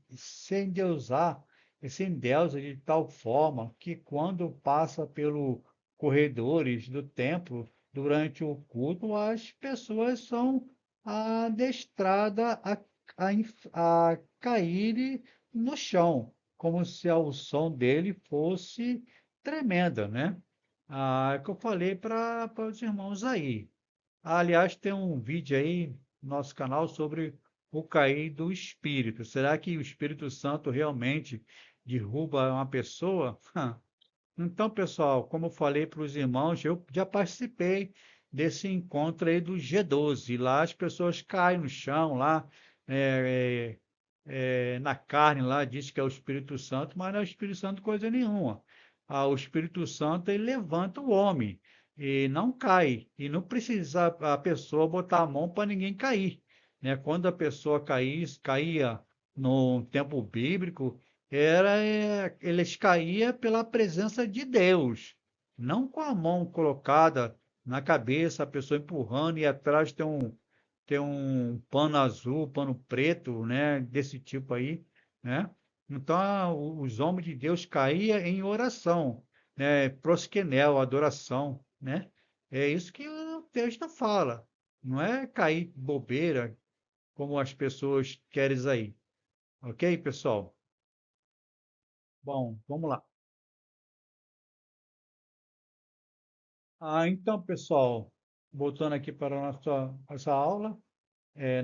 deusar, sem Deus de tal forma que quando passa pelos corredores do templo durante o culto, as pessoas são adestradas a caírem no chão, como se o som dele fosse tremenda, né? É que eu falei para os irmãos aí. Aliás, tem um vídeo aí no nosso canal sobre o cair do Espírito. Será que o Espírito Santo realmente derruba uma pessoa? Então, pessoal, como eu falei para os irmãos, eu já participei desse encontro aí do G12. Lá as pessoas caem no chão, lá é, na carne, lá diz que é o Espírito Santo, mas não é o Espírito Santo coisa nenhuma. O Espírito Santo ele levanta o homem e não cai. E não precisa a pessoa botar a mão para ninguém cair, né? Quando a pessoa caía no tempo bíblico, eles caíam pela presença de Deus, não com a mão colocada na cabeça, a pessoa empurrando e atrás tem um pano azul, pano preto, né, desse tipo aí, né? Então, os homens de Deus caíam em oração, né, prosquenel, adoração, né? É isso que o texto fala, não é cair bobeira, como as pessoas querem aí. Ok, pessoal? Bom, vamos lá. Então, pessoal, voltando aqui para a nossa aula,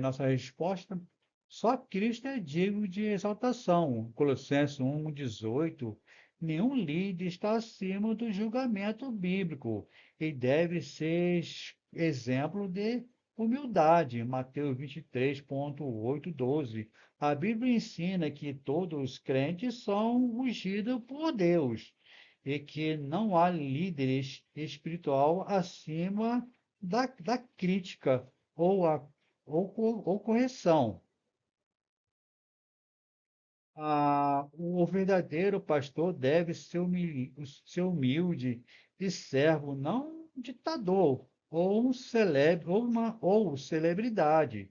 nossa resposta, só Cristo é digno de exaltação. Colossenses 1:18. Nenhum líder está acima do julgamento bíblico e deve ser exemplo de humildade. Mateus 23:8-12. A Bíblia ensina que todos os crentes são ungidos por Deus e que não há líder espiritual acima da crítica ou a ou correção. O verdadeiro pastor deve ser humilde e servo, não um ditador ou um celebre ou celebridade.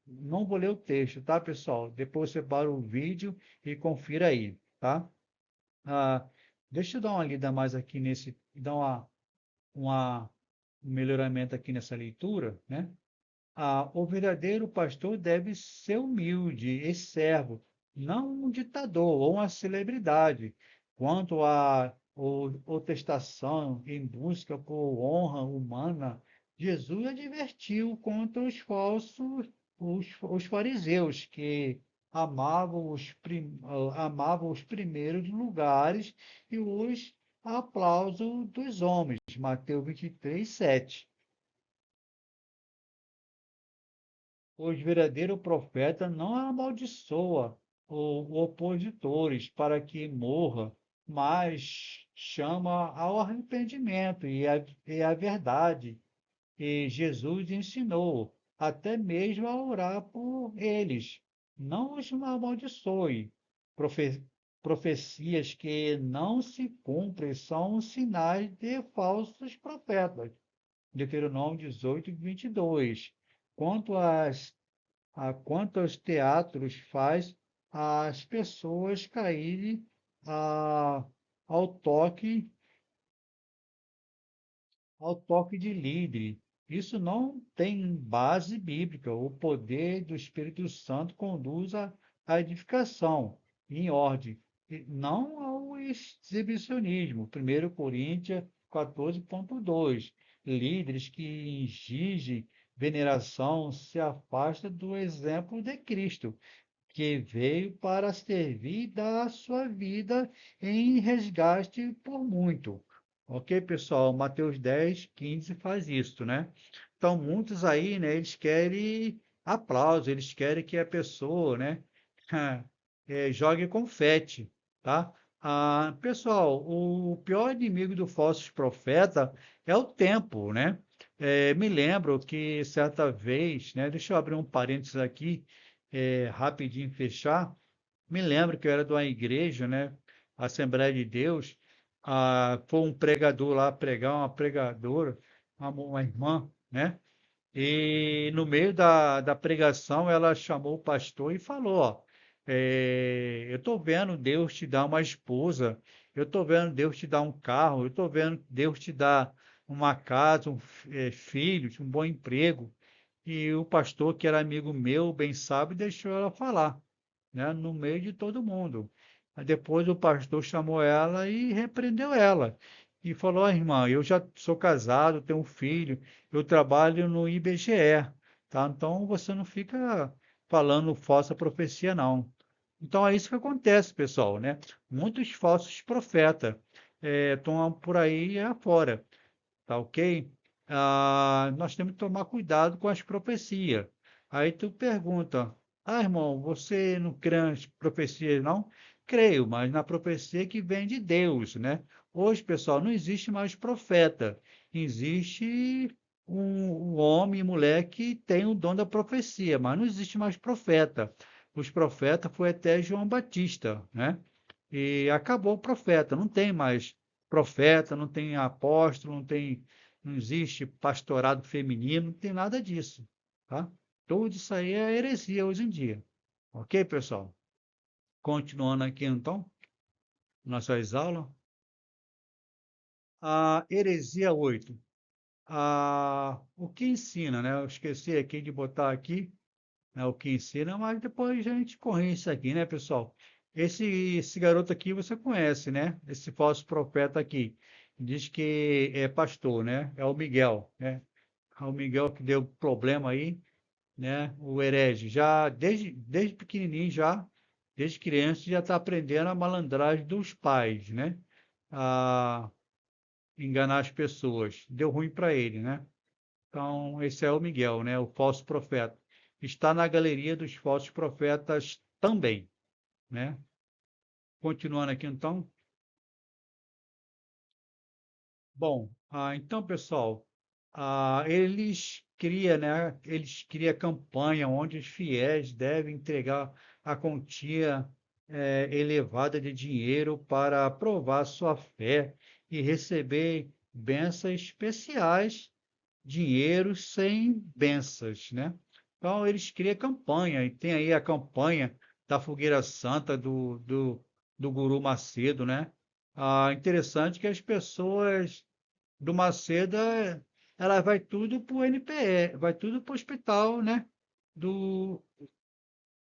Não vou ler o texto, tá, pessoal? Depois você para o vídeo e confira aí, tá? Ah, deixa eu dar uma lida mais aqui dar uma, um melhoramento aqui nessa leitura, né? O verdadeiro pastor deve ser humilde e servo, não um ditador ou uma celebridade. Quanto à otestação em busca por honra humana, Jesus advertiu contra os falsos, os fariseus, que amavam os primeiros lugares e os aplausos dos homens. Mateus 23:7. Os verdadeiros profetas não amaldiçoa os opositores para que morra, mas chama ao arrependimento e a verdade. E Jesus ensinou até mesmo a orar por eles. Não os amaldiçoe. Profe Profecias que não se cumprem são sinais de falsos profetas. Deuteronômio 18:22. Quanto quantos teatros faz as pessoas caírem ah, ao toque, ao toque de líder. Isso não tem base bíblica. O poder do Espírito Santo conduz à edificação em ordem, e não ao exibicionismo. 1 Coríntios 14:2. Líderes que exigem veneração se afastam do exemplo de Cristo, que veio para servir e dar a sua vida em resgate por muito. Ok, pessoal? Mateus 10:15 faz isso, né? Então, muitos aí, né, eles querem aplauso, eles querem que a pessoa, né, jogue confete, tá? Pessoal, o pior inimigo do falso profeta é o tempo, né? Me lembro que certa vez, né, deixa eu abrir um parênteses aqui, rapidinho fechar. Me lembro que eu era de uma igreja, né, Assembleia de Deus, foi um pregador lá pregar, uma pregadora, uma irmã, né? E no meio da pregação, ela chamou o pastor e falou: ó, eu estou vendo Deus te dar uma esposa, eu estou vendo Deus te dar um carro, eu estou vendo Deus te dar uma casa, filhos, um bom emprego. E o pastor, que era amigo meu, bem sabe, deixou ela falar, né, no meio de todo mundo. Aí depois o pastor chamou ela e repreendeu ela. E falou: "Ó, irmã, eu já sou casado, tenho um filho, eu trabalho no IBGE, tá? Então você não fica falando falsa profecia, não." Então é isso que acontece, pessoal, né? Muitos falsos profetas estão por aí afora, tá ok? Nós temos que tomar cuidado com as profecias. Aí tu pergunta: irmão, você não crê nas profecias, não? Creio, mas na profecia que vem de Deus, né? Hoje, pessoal, não existe mais profeta. Existe um homem e mulher que tem o dom da profecia, mas não existe mais profeta. Os profetas foi até João Batista, né? E acabou o profeta, não tem mais profeta, não tem apóstolo, não existe pastorado feminino, não tem nada disso, tá? Tudo isso aí é heresia hoje em dia. Ok, pessoal? Continuando aqui então, nossas aulas. A heresia 8. O que ensina, né? Eu esqueci aqui de botar aqui, né, o que ensina, mas depois a gente corrige isso aqui, né, pessoal? Esse garoto aqui você conhece, né? Esse falso profeta aqui. Diz que é pastor, né? É o Miguel, né? É o Miguel que deu problema aí, né? O herege, já desde pequenininho, já, desde criança, já está aprendendo a malandragem dos pais, né? A enganar as pessoas. Deu ruim para ele, né? Então, esse é o Miguel, né? O falso profeta. Está na galeria dos falsos profetas também, né? Continuando aqui, então. Bom, então, pessoal, eles criam campanha onde os fiéis devem entregar a quantia elevada de dinheiro para provar sua fé e receber bênçãos especiais, dinheiro sem bênçãos, né? Então, eles criam campanha, e tem aí a campanha da Fogueira Santa do Guru Macedo, né? Interessante que as pessoas do Macedo, ela vai tudo para o NPE, vai tudo para o hospital, né? Do,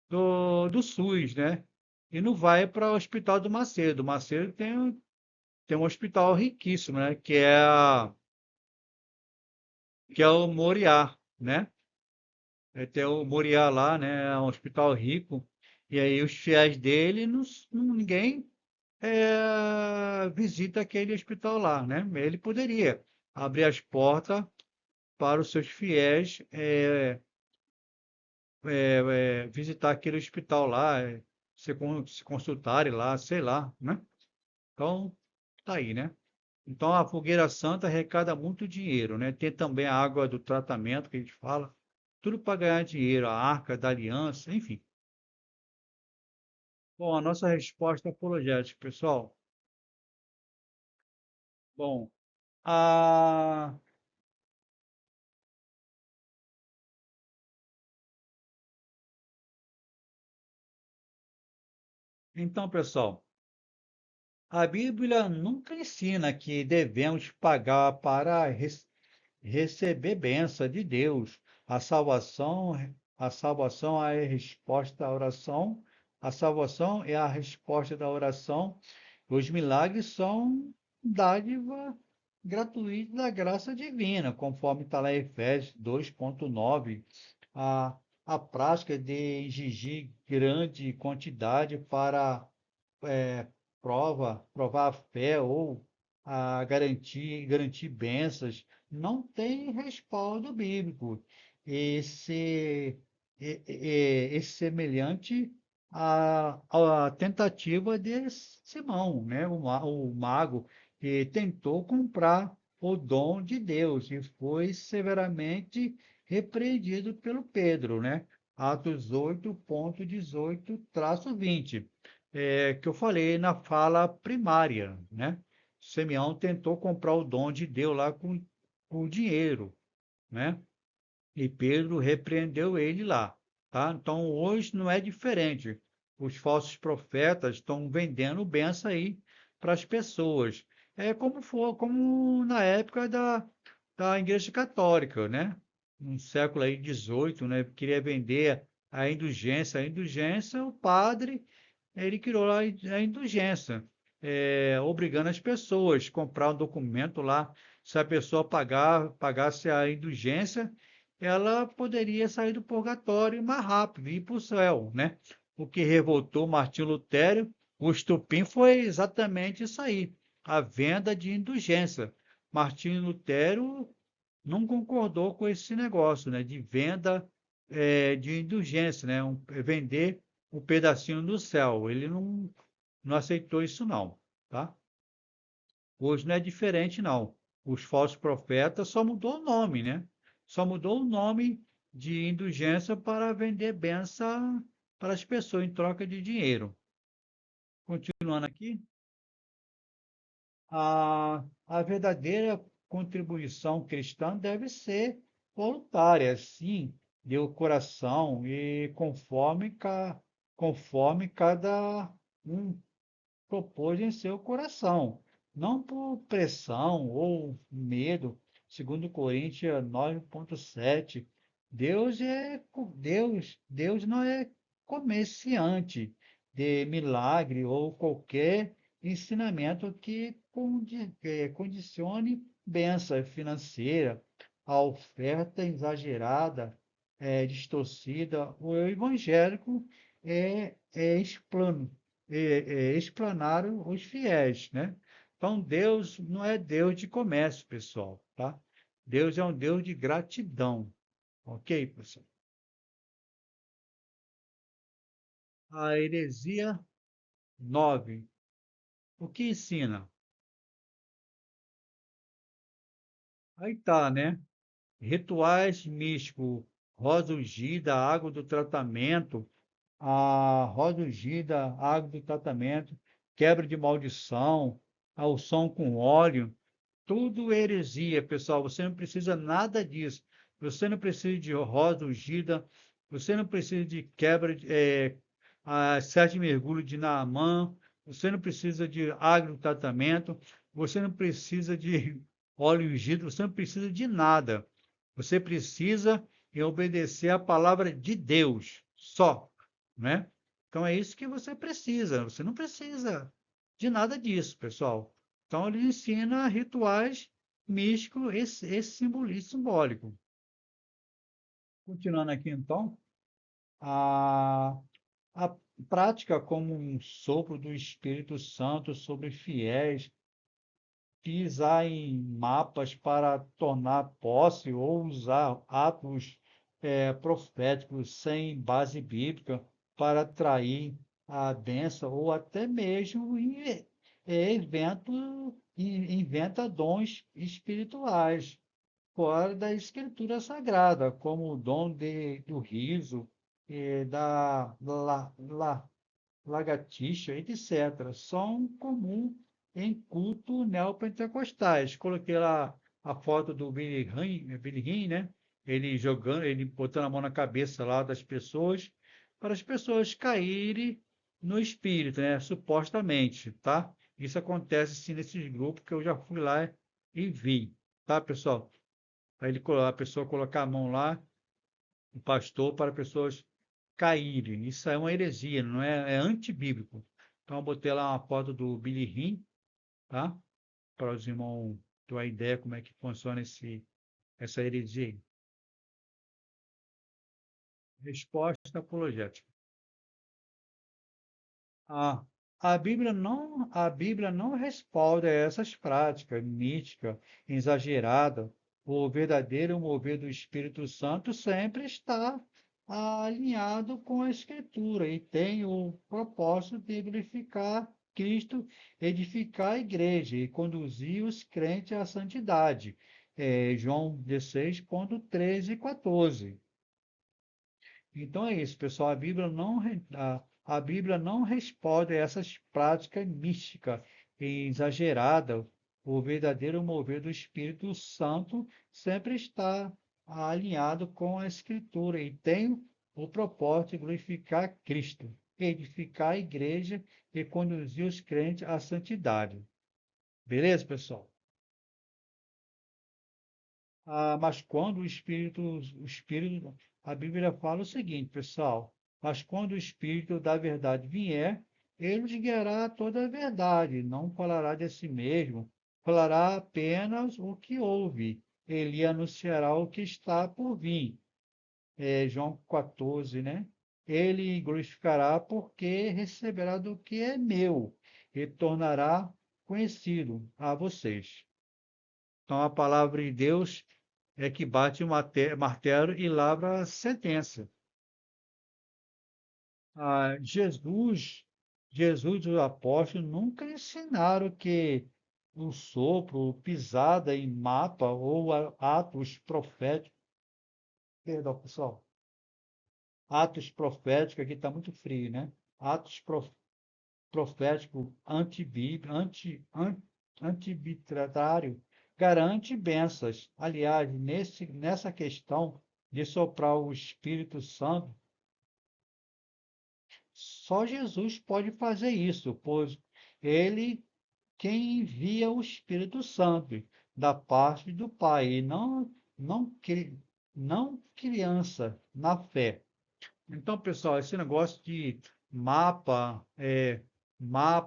do SUS, né? E não vai para o hospital do Macedo. O Macedo tem um hospital riquíssimo, né? Que é o Moriá, né? Tem o Moriá lá, né? É um hospital rico. E aí os fiéis dele, ninguém visita aquele hospital lá, né? Ele poderia abrir as portas para os seus fiéis visitar aquele hospital lá, se consultarem lá, sei lá, né? Então, tá aí, né? Então, a Fogueira Santa arrecada muito dinheiro, né? Tem também a água do tratamento, que a gente fala, tudo para ganhar dinheiro, a Arca da Aliança, enfim. Bom, a nossa resposta apologética, pessoal. Bom, a... então, pessoal, a Bíblia nunca ensina que devemos pagar para receber bênção de Deus. A salvação, a salvação é a resposta à oração. A salvação é a resposta da oração. Os milagres são dádiva gratuita da graça divina, conforme está lá em Efésios 2,9. A, a prática de exigir grande quantidade para é, provar a fé ou garantir bênçãos, não tem respaldo bíblico. Esse semelhante à tentativa de Simão, né? O mago, que tentou comprar o dom de Deus e foi severamente repreendido pelo Pedro, né? Atos 8.18-20, que eu falei na fala primária, né? Simeão tentou comprar o dom de Deus lá com dinheiro, né? E Pedro repreendeu ele lá, tá? Então hoje não é diferente. Os falsos profetas estão vendendo bênção aí para as pessoas. É como na época da Igreja Católica, né? No século aí 18, né? Queria vender a indulgência. A indulgência, o padre, ele criou lá a indulgência, obrigando as pessoas a comprar um documento lá. Se a pessoa pagasse a indulgência, ela poderia sair do purgatório mais rápido e ir para o céu, né? O que revoltou Martinho Lutero, o estupim foi exatamente isso aí, a venda de indulgência. Martinho Lutero não concordou com esse negócio, né, de venda de indulgência, né, vender um pedacinho do céu. Ele não aceitou isso não, tá? Hoje não é diferente, não. Os falsos profetas só mudou o nome, né? Só mudou o nome de indulgência para vender benção para as pessoas em troca de dinheiro. Continuando aqui, a verdadeira contribuição cristã deve ser voluntária, sim, de coração e conforme cada um propôs em seu coração, não por pressão ou medo, segundo Coríntios 9.7. Deus não é comerciante de milagre ou qualquer ensinamento que condicione bênção financeira, a oferta exagerada, distorcida. O evangélico é explanaram os fiéis, né? Então, Deus não é Deus de comércio, pessoal, tá? Deus é um Deus de gratidão, ok, pessoal? A heresia 9. O que ensina? Aí tá, né? Rituais místicos, rosa ungida, água do tratamento, a rosa ungida, água do tratamento, quebra de maldição, ao som com óleo. Tudo heresia, pessoal. Você não precisa nada disso. Você não precisa de rosa ungida. Você não precisa de quebra, a 7 mergulhos de Naamã. Você não precisa de agrotratamento. Você não precisa de óleo ungido. Você não precisa de nada. Você precisa obedecer a palavra de Deus só, né? Então é isso que você precisa. Você não precisa de nada disso, pessoal. Então, ele ensina rituais místicos, esse simbolismo simbólico. Continuando aqui, então, a, a prática como um sopro do Espírito Santo sobre fiéis, pisar em mapas para tornar posse ou usar atos proféticos sem base bíblica para atrair a bênção ou até mesmo inventa dons espirituais fora da Escritura Sagrada, como o dom do riso, da lagartixa, etc. São comuns em culto neopentecostais. Coloquei lá a foto do Billy Graham, né? Ele jogando, ele botando a mão na cabeça lá das pessoas, para as pessoas caírem no espírito, né? Supostamente, tá? Isso acontece sim nesses grupos que eu já fui lá e vi, tá, pessoal? Aí a pessoa colocar a mão lá, o pastor, para pessoas caírem. Isso é uma heresia, não é, é antibíblico. Então, eu botei lá uma foto do Billy Graham, tá? Para os irmãos ter uma ideia como é que funciona essa heresia aí. Resposta apologética. A, a Bíblia não respalda essas práticas místicas, exageradas. O verdadeiro mover do Espírito Santo sempre está alinhado com a Escritura e tem o propósito de glorificar Cristo edificar a igreja e conduzir os crentes à santidade. João 16,13 e 14. Então é isso, pessoal. A Bíblia não responde a essas práticas místicas e exageradas. O verdadeiro mover do Espírito Santo sempre está alinhado com a Escritura e tem o propósito de glorificar Cristo, edificar a igreja e conduzir os crentes à santidade. Beleza, pessoal? Mas quando a Bíblia fala o seguinte, pessoal, mas quando o Espírito da verdade vier, ele nos guiará a toda a verdade, não falará de si mesmo, falará apenas o que ouve, ele anunciará o que está por vir. João 14, né? Ele glorificará porque receberá do que é meu e tornará conhecido a vocês. Então, a palavra de Deus é que bate o martelo e lavra a sentença. Jesus e os apóstolos nunca ensinaram que o sopro, pisada em mapa ou atos proféticos, perdão, pessoal, atos proféticos, aqui está muito frio, né? Atos proféticos antibitrário garante bênçãos. Aliás, nessa questão de soprar o Espírito Santo, só Jesus pode fazer isso, pois ele quem envia o Espírito Santo da parte do Pai, e não criança na fé. Então, pessoal, esse negócio de mapa,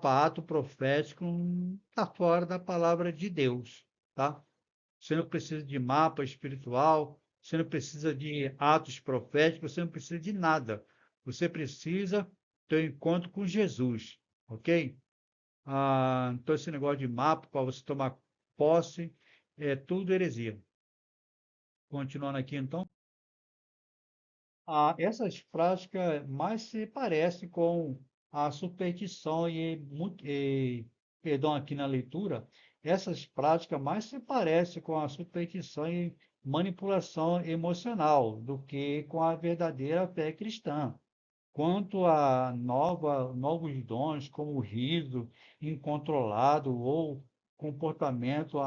ato profético, está fora da palavra de Deus, tá? Você não precisa de mapa espiritual, você não precisa de atos proféticos, você não precisa de nada. Você precisa ter um encontro com Jesus, ok? Então, esse negócio de mapa para você tomar posse é tudo heresia. Continuando aqui, então. Essas práticas mais se parecem com a superstição perdão, aqui na leitura, essas práticas mais se parecem com a superstição e manipulação emocional do que com a verdadeira fé cristã. Quanto a novos dons, como o riso incontrolado ou comportamento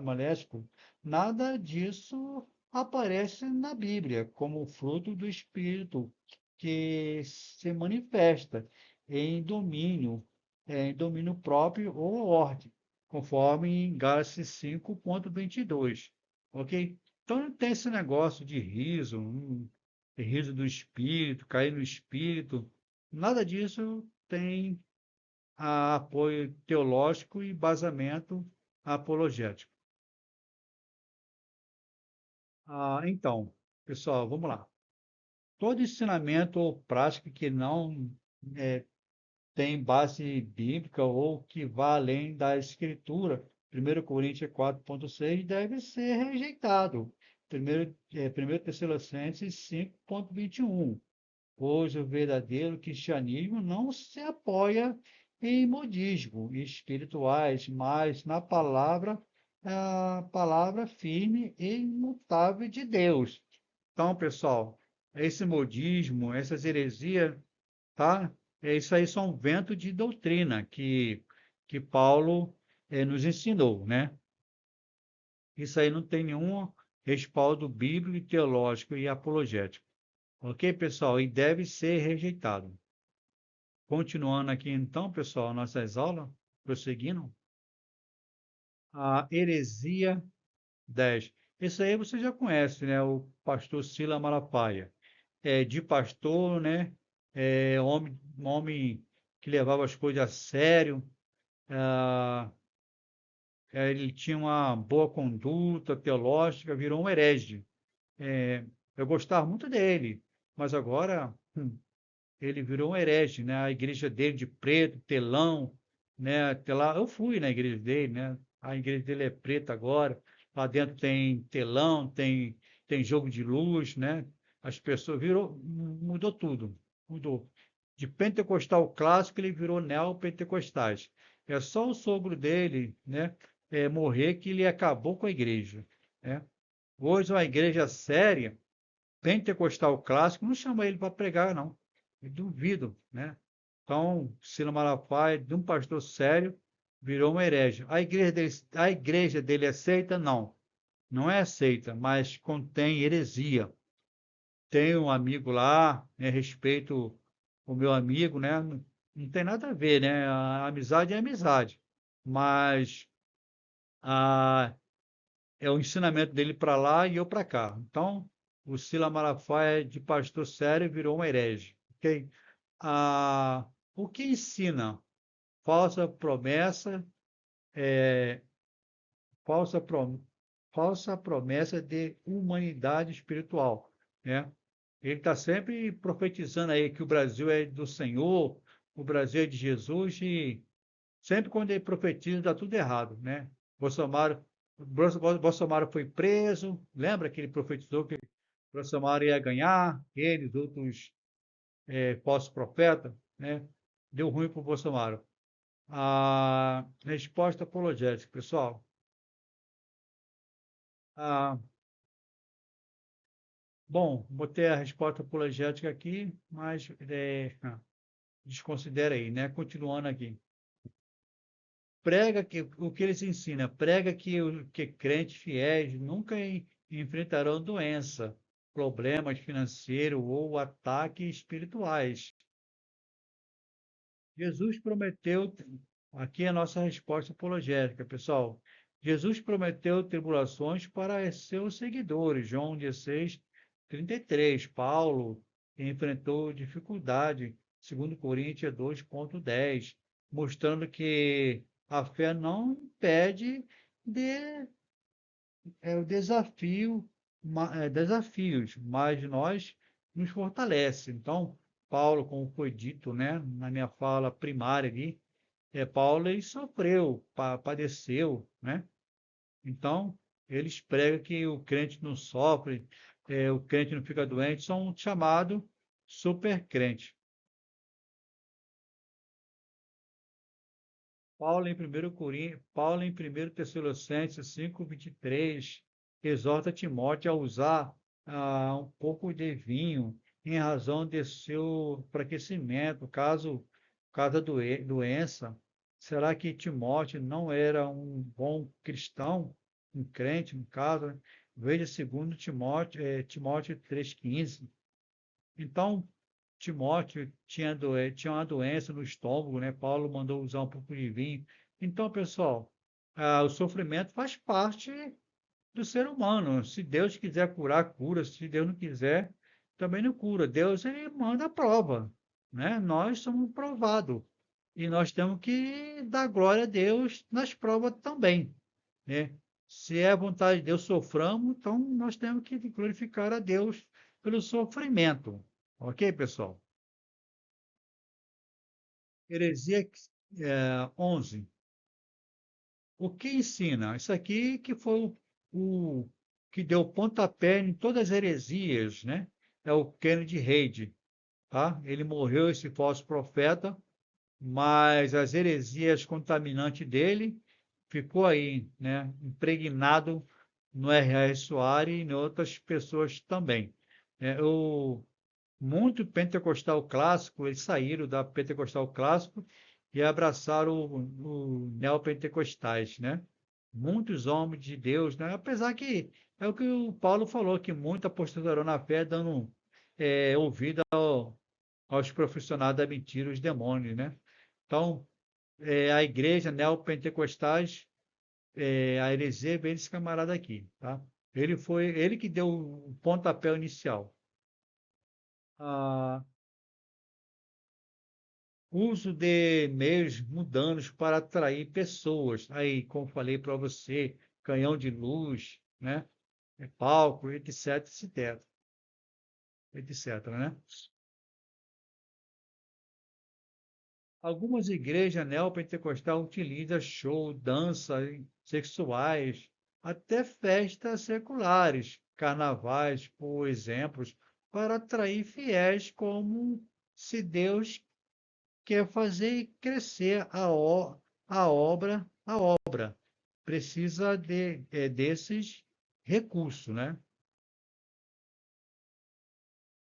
moléstico, nada disso aparece na Bíblia como fruto do Espírito que se manifesta em domínio próprio ou ordem, conforme em Gálatas 5,22. Ok? Então não tem esse negócio de riso, riso do espírito, cair no espírito, nada disso tem apoio teológico e basamento apologético. Então, pessoal, vamos lá. Todo ensinamento ou prática que não é, tem base bíblica ou que vá além da Escritura, 1 Coríntios 4,6, deve ser rejeitado. 1 Tessalonicenses 5,21. Pois o verdadeiro cristianismo não se apoia em modismo espirituais, mas na palavra, a palavra firme e imutável de Deus. Então, pessoal, esse modismo, essas heresias, tá? Isso aí são ventos de doutrina que Paulo nos ensinou, né? Isso aí não tem nenhum respaldo bíblico, teológico e apologético. Ok, pessoal? E deve ser rejeitado. Continuando aqui então, pessoal, nossas aulas, prosseguindo. A heresia 10. Esse aí você já conhece, né? O pastor Sila Malafaia. De pastor, né? Um homem que levava as coisas a sério. Ah, ele tinha uma boa conduta teológica, virou um herege. Eu gostava muito dele, mas agora ele virou um herege, né? A igreja dele de preto, telão, né? Até lá, eu fui na igreja dele, né? A igreja dele é preta agora. Lá dentro tem telão, tem jogo de luz, né? As pessoas mudou tudo, mudou. de pentecostal clássico, ele virou neopentecostais. É só o sogro dele, né, morrer que ele acabou com a igreja, né? Hoje, uma igreja séria, pentecostal clássico, não chama ele para pregar, não. Eu duvido, né? Então, Silas Malafaia, de um pastor sério, virou uma herege. A igreja dele aceita? Não. Não é aceita, mas contém heresia. Tenho um amigo lá, né, respeito o meu amigo, né? Não tem nada a ver, né? A amizade é amizade. Mas a, é o ensinamento dele para lá e eu para cá. Então, o Silas Malafaia, de pastor sério, virou um herege. Ok? O que ensina? Falsa promessa, é, falsa, falsa promessa de humanidade espiritual, né? Ele está sempre profetizando aí que o Brasil é do Senhor, o Brasil é de Jesus, e sempre quando ele profetiza dá tudo errado, né? Bolsonaro, Bolsonaro foi preso, lembra que ele profetizou que Bolsonaro ia ganhar, eles, outros falsos profetas, né? Deu ruim para o Bolsonaro. A resposta apologética, pessoal. Ah, bom, botei a resposta apologética aqui, mas desconsidera aí, né? Continuando aqui. Prega que o que eles ensinam, prega que crentes fiéis nunca enfrentarão doença, problemas financeiros ou ataques espirituais. Jesus prometeu, aqui é a nossa resposta apologética, pessoal. Jesus prometeu tribulações para seus seguidores. João 16, 33. Paulo enfrentou dificuldade, segundo Coríntios 2,10, mostrando que a fé não impede de, o desafio, desafios, mas nós nos fortalece. Então, Paulo, como foi dito, né, na minha fala primária ali, Paulo ele sofreu, padeceu, né? Então, eles pregam que o crente não sofre, o crente não fica doente, são chamados super crente. Paulo em 1 Tessalonicenses 5:23 exorta Timóteo a usar um pouco de vinho em razão de seu enfraquecimento, caso da doença. Será que Timóteo não era um bom cristão, um crente, no caso, né? Veja segundo Timóteo, Timóteo 3,15. Então, Timóteo tinha uma doença no estômago, né? Paulo mandou usar um pouco de vinho. Então, pessoal, o sofrimento faz parte do ser humano. Se Deus quiser curar, cura. Se Deus não quiser, também não cura. Deus, ele manda a prova, né? Nós somos provados. E nós temos que dar glória a Deus nas provas também, né? Se é a vontade de Deus soframos, então nós temos que glorificar a Deus pelo sofrimento. Ok, pessoal? Heresia 11. O que ensina? Isso aqui que foi o que deu pontapé em todas as heresias, né? É o Kennedy Reid, tá? Ele morreu, esse falso profeta, mas as heresias contaminantes dele ficou aí, né? Impregnado no R.R. Soares e em outras pessoas também. Muito pentecostal clássico, eles saíram da pentecostal clássico e abraçaram o neopentecostais, né? Muitos homens de Deus, né? Apesar que é o que o Paulo falou, que muito apostatarão na fé, dando ouvido aos profissionais da mentira, os demônios, né? Então, a igreja neopentecostais, a heresia vem desse camarada aqui, tá? Ele que deu o pontapé inicial. Ah, uso de meios mundanos para atrair pessoas. Aí, como falei para você, canhão de luz, né? Palco, etc, etc, etc, né? Algumas igrejas neopentecostais utilizam show, danças sexuais, até festas seculares, carnavais, por exemplos, para atrair fiéis como se Deus quer fazer crescer a obra. Precisa desses recursos, né?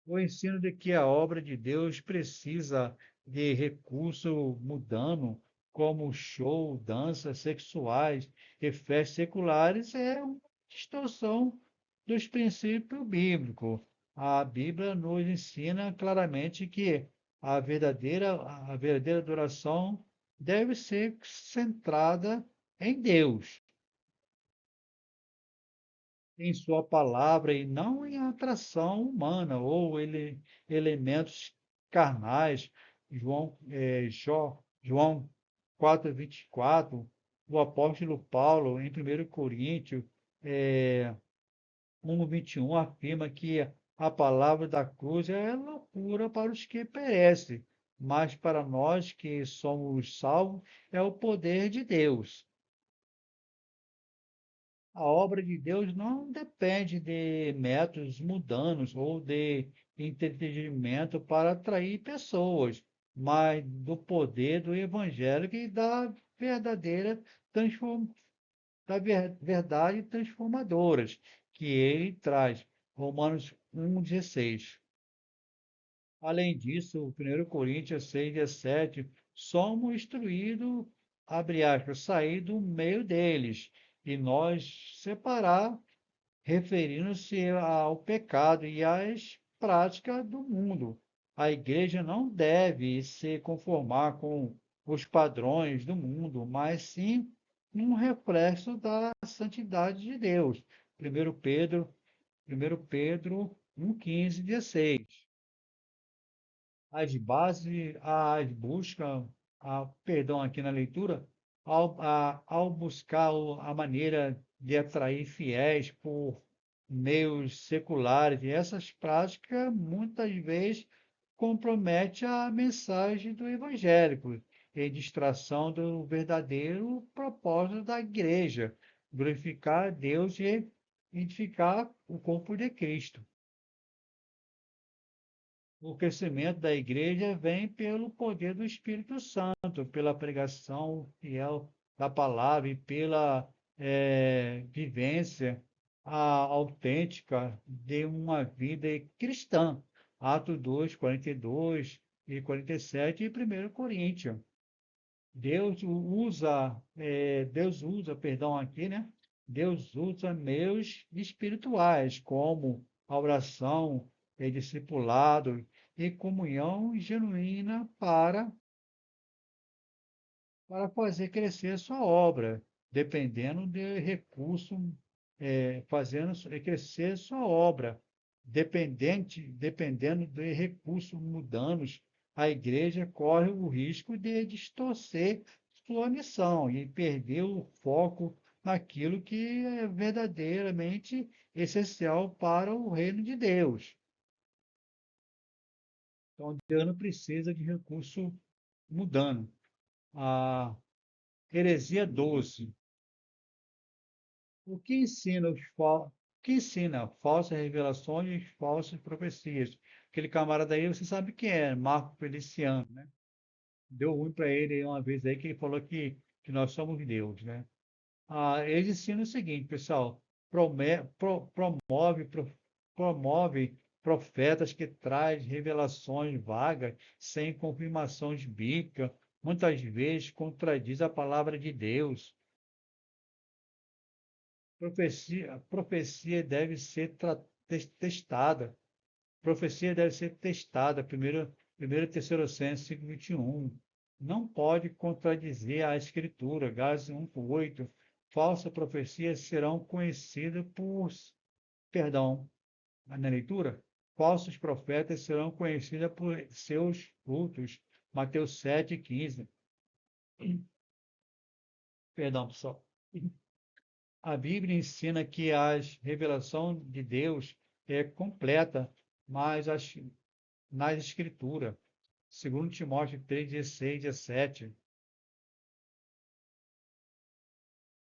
O ensino de que a obra de Deus precisa de recurso mudando, como show, danças sexuais e festas seculares, é uma distorção dos princípios bíblicos. A Bíblia nos ensina claramente que a verdadeira adoração deve ser centrada em Deus, em sua palavra e não em atração humana ou elementos carnais. João 4:24, o apóstolo Paulo, em 1 Coríntios 1:21, afirma que a palavra da cruz é loucura para os que perecem, mas para nós que somos salvos é o poder de Deus. A obra de Deus não depende de métodos mundanos ou de entretenimento para atrair pessoas, mas do poder do Evangelho e da verdadeira transform... verdade transformadoras que ele traz. Romanos 1:16. Além disso, 1 Coríntios 6:17, somos instruídos, abre aspas, sair do meio deles e nós separar, referindo-se ao pecado e às práticas do mundo. A igreja não deve se conformar com os padrões do mundo, mas sim um reflexo da santidade de Deus. 1 Pedro 1:15-16. As buscam, perdão, aqui na leitura, ao buscar a maneira de atrair fiéis por meios seculares, e essas práticas muitas vezes comprometem a mensagem do evangélico em distração do verdadeiro propósito da igreja, glorificar a Deus e edificar o corpo de Cristo. O crescimento da igreja vem pelo poder do Espírito Santo, pela pregação fiel da palavra e pela vivência autêntica de uma vida cristã. Atos 2, 42 e 47 e 1 Coríntios. Deus usa, aqui, né? Deus usa meios espirituais, como a oração, discipulado e comunhão genuína para fazer crescer a sua obra, dependendo de recurso, fazendo crescer sua obra, dependendo de recursos mudanos, a igreja corre o risco de distorcer sua missão e perder o foco naquilo que é verdadeiramente essencial para o reino de Deus. Então, Deus não precisa de recurso mudando. A heresia 12. O que ensina falsas revelações e falsas profecias? Aquele camarada aí, você sabe quem é, Marco Feliciano, né? Deu ruim para ele uma vez aí que ele falou que nós somos Deus, né? Eles ensinam o seguinte, pessoal: promove profetas que traz revelações vagas, sem confirmações bíblicas, muitas vezes contradiz a palavra de Deus. Profecia deve ser testada. Profecia deve ser testada. Primeiro Tessalonicenses 5:21. Não pode contradizer a Escritura. Gálatas 1:8. Falsas profecias serão conhecidas perdão, na leitura, falsos profetas serão conhecidos por seus frutos. Mateus 7:15. Perdão, pessoal. A Bíblia ensina que a revelação de Deus é completa, mas nas Escrituras. 2 Timóteo 3:16, 17.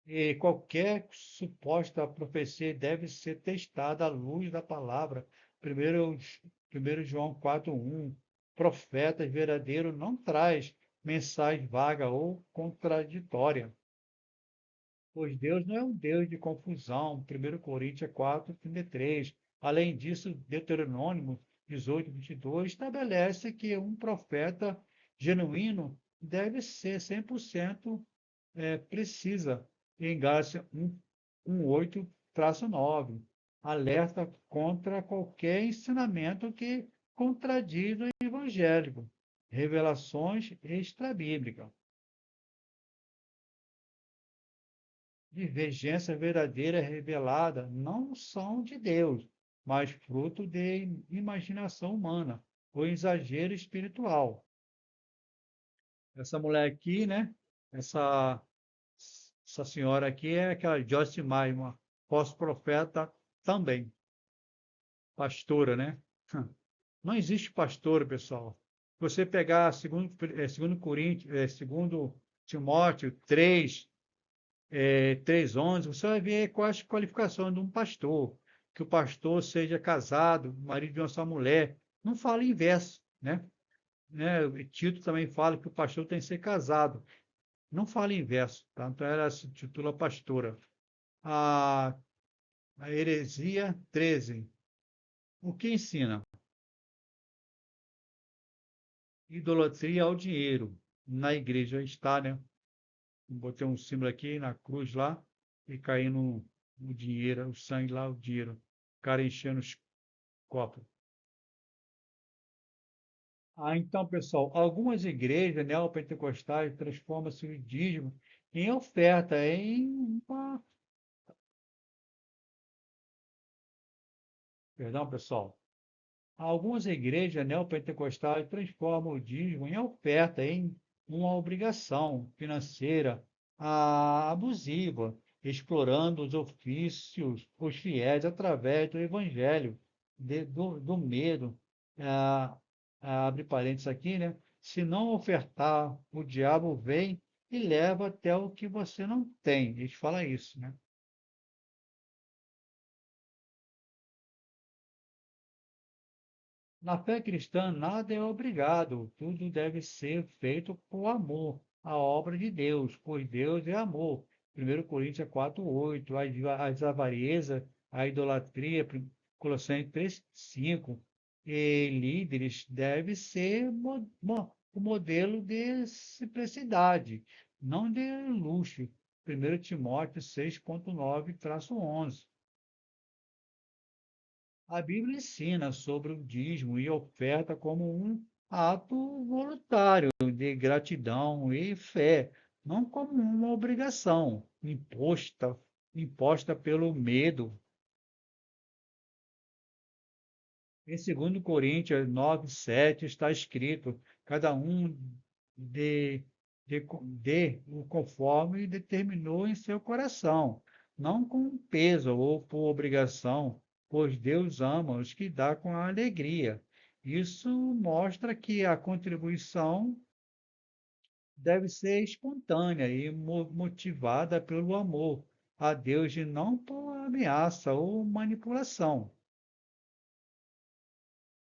E qualquer suposta profecia deve ser testada à luz da palavra. 1 João 4:1. Profetas verdadeiros não traz mensagem vaga ou contraditória. Pois Deus não é um Deus de confusão. 1 Coríntios 4:33. Além disso, Deuteronômio 18:22 estabelece que um profeta genuíno deve ser 100% precisa. Em Gálatas 1:8-9, alerta contra qualquer ensinamento que contradiz o evangélico, revelações extrabíblicas. Divergência verdadeira revelada não são de Deus, mas fruto de imaginação humana, ou exagero espiritual. Essa mulher aqui, né? Essa, essa senhora aqui é aquela Joyce Meyer, uma pós-profeta também, pastora, né? Não existe pastora, pessoal. Se você pegar segundo Coríntios, segundo Timóteo 3:11, você vai ver quais as qualificações de um pastor. Que o pastor seja casado, marido de uma só mulher. Não fala em verso, né? Tito também fala que o pastor tem que ser casado. Não fala em verso, tá? Então ela se titula pastora. A, a heresia 13. O que ensina? Idolatria ao dinheiro. Na igreja está, né? Botei um símbolo aqui na cruz lá e caindo o dinheiro, o sangue lá, o dinheiro. O cara enchendo os copos. Então, pessoal, algumas igrejas neopentecostais transformam-se o dízimo em oferta, em uma... Perdão, pessoal. Algumas igrejas neopentecostais transformam o dízimo em oferta, em uma obrigação financeira abusiva, explorando os ofícios, os fiéis, através do evangelho, do medo. Ah, abre parênteses aqui, né? Se não ofertar, o diabo vem e leva até o que você não tem. A gente fala isso, né? Na fé cristã, nada é obrigado, tudo deve ser feito por amor, a obra de Deus, pois Deus é amor. 1 Coríntios 4:8, as avarezas, a idolatria, Colossenses 3:5. E líderes deve ser o modelo de simplicidade, não de luxo. 1 Timóteo 6:9-11. A Bíblia ensina sobre o dízimo e oferta como um ato voluntário de gratidão e fé, não como uma obrigação imposta pelo medo. Em 2 Coríntios 9:7 está escrito: cada um dê o conforme determinou em seu coração, não com peso ou por obrigação, pois Deus ama os que dá com alegria. Isso mostra que a contribuição deve ser espontânea e motivada pelo amor a Deus e não por ameaça ou manipulação.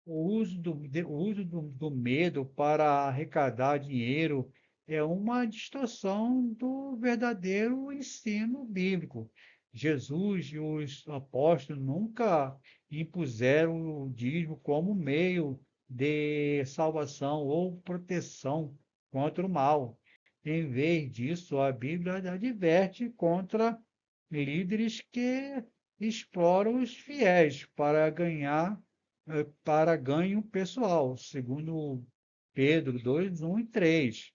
O uso do medo para arrecadar dinheiro é uma distorção do verdadeiro ensino bíblico. Jesus e os apóstolos nunca impuseram o dízimo como meio de salvação ou proteção contra o mal. Em vez disso, a Bíblia adverte contra líderes que exploram os fiéis para ganho pessoal, segundo Pedro 2:1 e 3.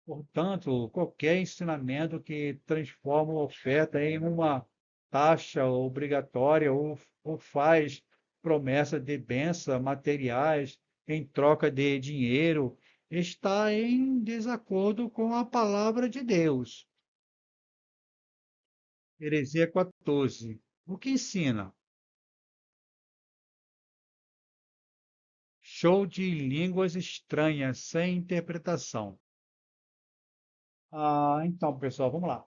Portanto, qualquer ensinamento que transforma a oferta em uma taxa obrigatória ou faz promessa de bênçãos materiais em troca de dinheiro está em desacordo com a palavra de Deus. Heresia 14. O que ensina? Show de línguas estranhas sem interpretação. Então, pessoal, vamos lá.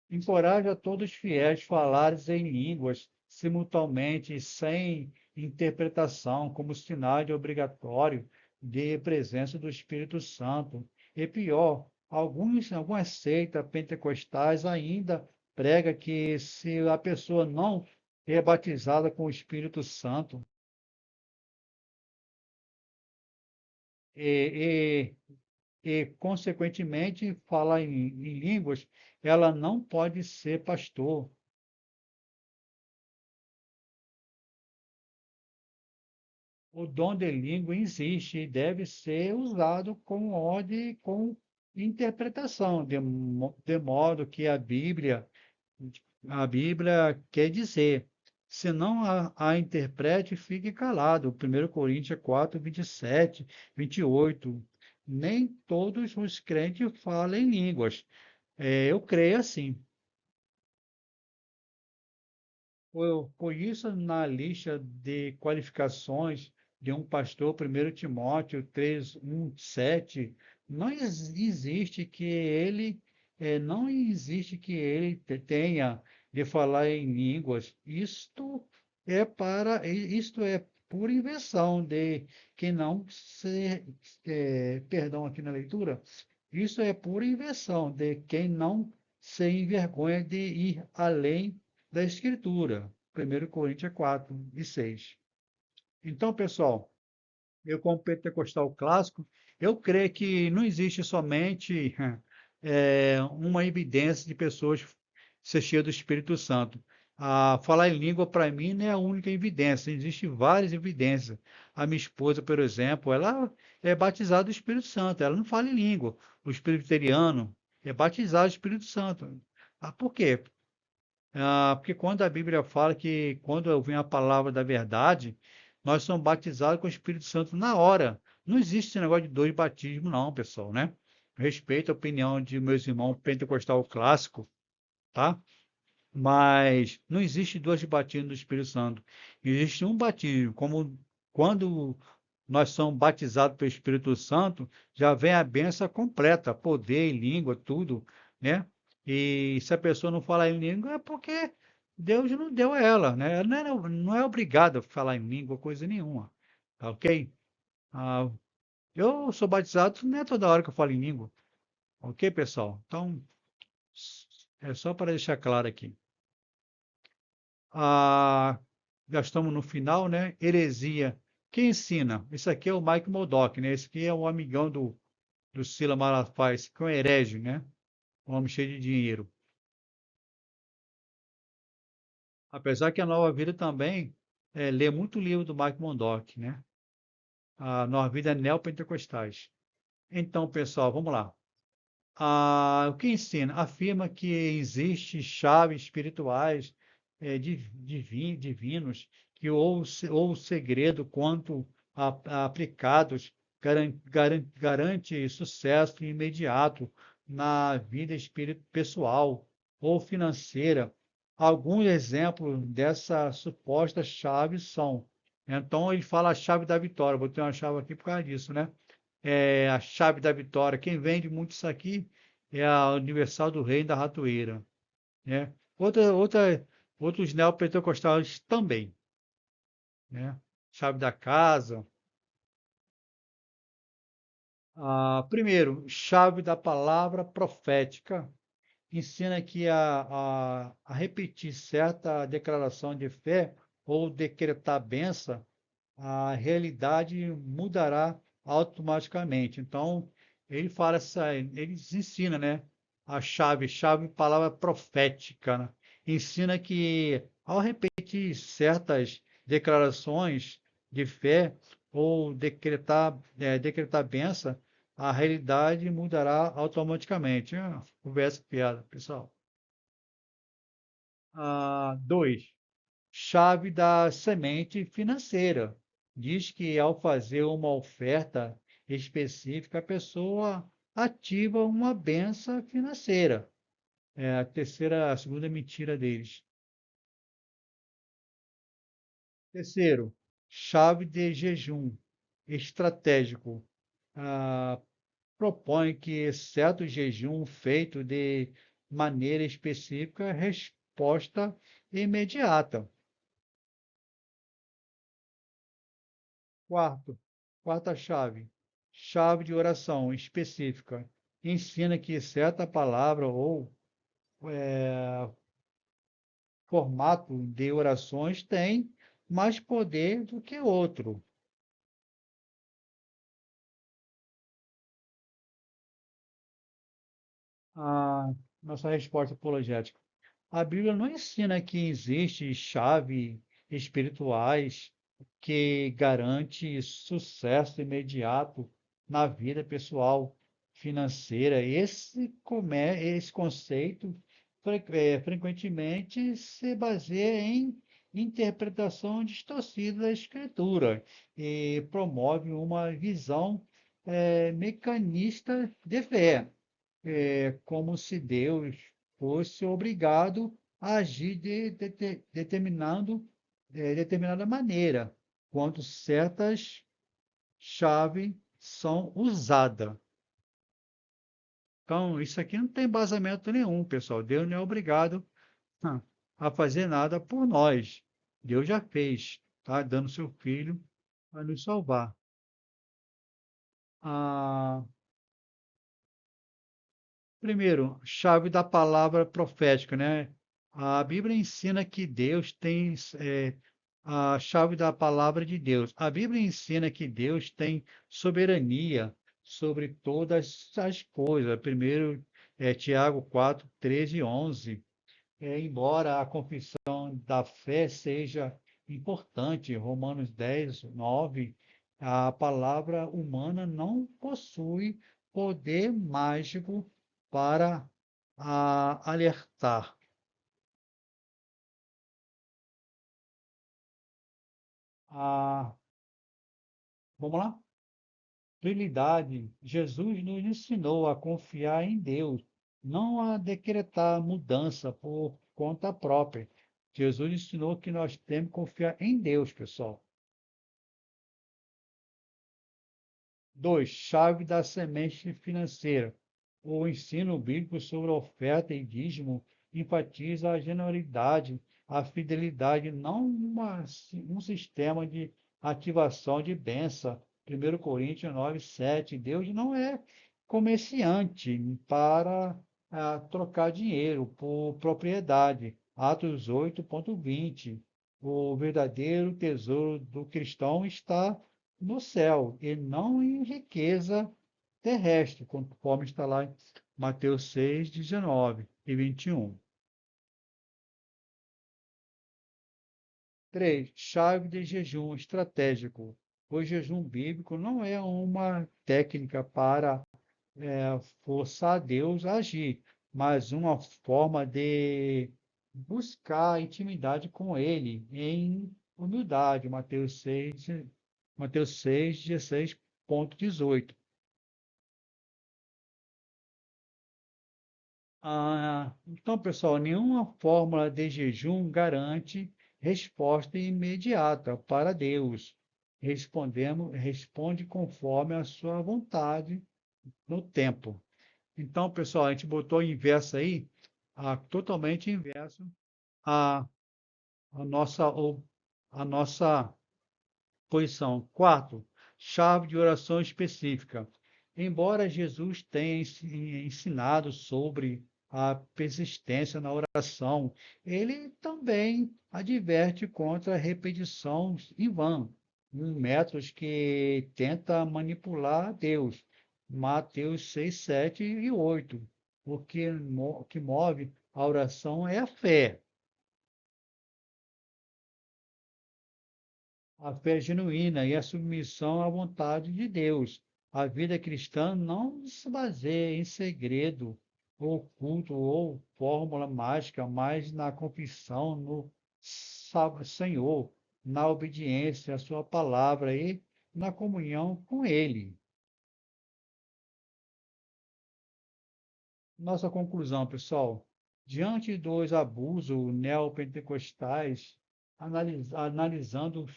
Encoraja todos os fiéis a falarem em línguas simultaneamente, sem interpretação, como sinal de obrigatório de presença do Espírito Santo. E pior, algumas seitas pentecostais ainda prega que se a pessoa não é batizada com o Espírito Santo e, consequentemente, falar em línguas, ela não pode ser pastor. O dom de língua existe e deve ser usado com ordem, com interpretação, de modo que a Bíblia quer dizer. Se não a interprete, fique calado. 1 Coríntios 4, 27, 28. Nem todos os crentes falam em línguas. Eu creio assim. Por isso, na lista de qualificações de um pastor, 1 Timóteo 3, 1, 7, não existe que ele tenha de falar em línguas. Isto é pura invenção de que não se, perdão aqui na leitura, isso é pura invenção de quem não se envergonha de ir além da Escritura. 1 Coríntios 4 e 6. Então, pessoal, eu como pentecostal clássico, eu creio que não existe somente uma evidência de pessoas ser cheias do Espírito Santo. Falar em língua, para mim, não é a única evidência. Existem várias evidências. A minha esposa, por exemplo, ela é batizada do Espírito Santo. Ela não fala em língua. O presbiteriano é batizado do Espírito Santo. Por quê? Porque quando a Bíblia fala que quando vem a palavra da verdade, nós somos batizados com o Espírito Santo na hora. Não existe esse negócio de dois batismos, não, pessoal, né? Respeito a opinião de meus irmãos pentecostal clássico, tá? Mas não existe dois batismos do Espírito Santo. Existe um batismo, como quando nós somos batizados pelo Espírito Santo, já vem a bênção completa, poder e língua, tudo, né? E se a pessoa não falar em língua, é porque Deus não deu a ela, né? Ela não é obrigada a falar em língua, coisa nenhuma, tá ok? Ah, eu sou batizado, não é toda hora que eu falo em língua, ok, pessoal? Então, é só para deixar claro aqui. Ah, já estamos no final, né? Heresia. Quem ensina? Esse aqui é o Mike Modoc, né? Esse aqui é um amigão do Sila Malafaia, esse aqui é um herege, né? Um homem cheio de dinheiro. Apesar que a Nova Vida também lê muito livro do Mike Modoc, né? A Nova Vida é neopentecostais. Então, pessoal, vamos lá. O que ensina? Afirma que existem chaves espirituais divinos que ou segredo quanto aplicados garante sucesso imediato na vida pessoal ou financeira. Alguns exemplos dessa suposta chave são. Então ele fala a chave da vitória. Vou ter uma chave aqui por causa disso, né? A chave da vitória. Quem vende muito isso aqui é a Universal do Reino da Ratoeira, né? Outros neopentecostais também, né? Chave da casa. Primeiro, chave da palavra profética. Ensina que a repetir certa declaração de fé ou decretar bênção, a realidade mudará automaticamente. Então, eles ensinam, né? A chave, palavra profética, né? Ensina que ao repetir certas declarações de fé ou decretar bênção, a realidade mudará automaticamente. Conversa piada, pessoal. 2. Chave da semente financeira. Diz que ao fazer uma oferta específica, a pessoa ativa uma benção financeira. É a segunda mentira deles. Terceiro, chave de jejum estratégico. Ah, Propõe que certo jejum feito de maneira específica, resposta imediata. Quarta chave. chave de oração específica ensina que certa palavra ou formato de orações tem mais poder do que outro. A nossa resposta apologética. A Bíblia não ensina que existe chave espirituais que garante sucesso imediato na vida pessoal, financeira. Esse conceito frequentemente se baseia em interpretação distorcida da Escritura e promove uma visão mecanista de fé, como se Deus fosse obrigado a agir determinada maneira, quando certas chaves são usadas. Então, isso aqui não tem embasamento nenhum, pessoal. Deus não é obrigado a fazer nada por nós. Deus já fez, tá? Dando seu filho para nos salvar. Ah, primeiro, chave da palavra profética, né? A Bíblia ensina que Deus tem a chave da palavra de Deus. A Bíblia ensina que Deus tem soberania sobre todas as coisas. Primeiro, Tiago 4, 13 e 11. Embora a confissão da fé seja importante, Romanos 10, 9, a palavra humana não possui poder mágico para alertar. A, vamos lá? Trinidade. Jesus nos ensinou a confiar em Deus, não a decretar mudança por conta própria. Jesus ensinou que nós temos que confiar em Deus, pessoal. 2. Chave da semente financeira. O ensino bíblico sobre oferta e dízimo enfatiza a generalidade, a fidelidade, não um sistema de ativação de bênção. 1 Coríntios 9, 7. Deus não é comerciante para trocar dinheiro por propriedade. Atos 8.20. O verdadeiro tesouro do cristão está no céu e não em riqueza terrestre, conforme está lá em Mateus 6, 19 e 21. 3. Chave de jejum estratégico. O jejum bíblico não é uma técnica para forçar Deus a agir, mas uma forma de buscar intimidade com Ele em humildade. Mateus 6, 16.18. Então, pessoal, nenhuma fórmula de jejum garante resposta imediata para Deus. Responde conforme a sua vontade no tempo. Então, pessoal, a gente botou o inverso aí, totalmente inverso a, a nossa, a nossa posição. 4. Chave de oração específica. Embora Jesus tenha ensinado sobre a persistência na oração, ele também adverte contra a repetição em vão, métodos que tenta manipular Deus. Mateus 6, 7 e 8. O que move a oração é a fé. A fé genuína e a submissão à vontade de Deus. A vida cristã não se baseia em segredo, ou culto, ou fórmula mágica, mas na confissão no Senhor, na obediência à Sua palavra e na comunhão com Ele. Nossa conclusão, pessoal. Diante dos abusos neopentecostais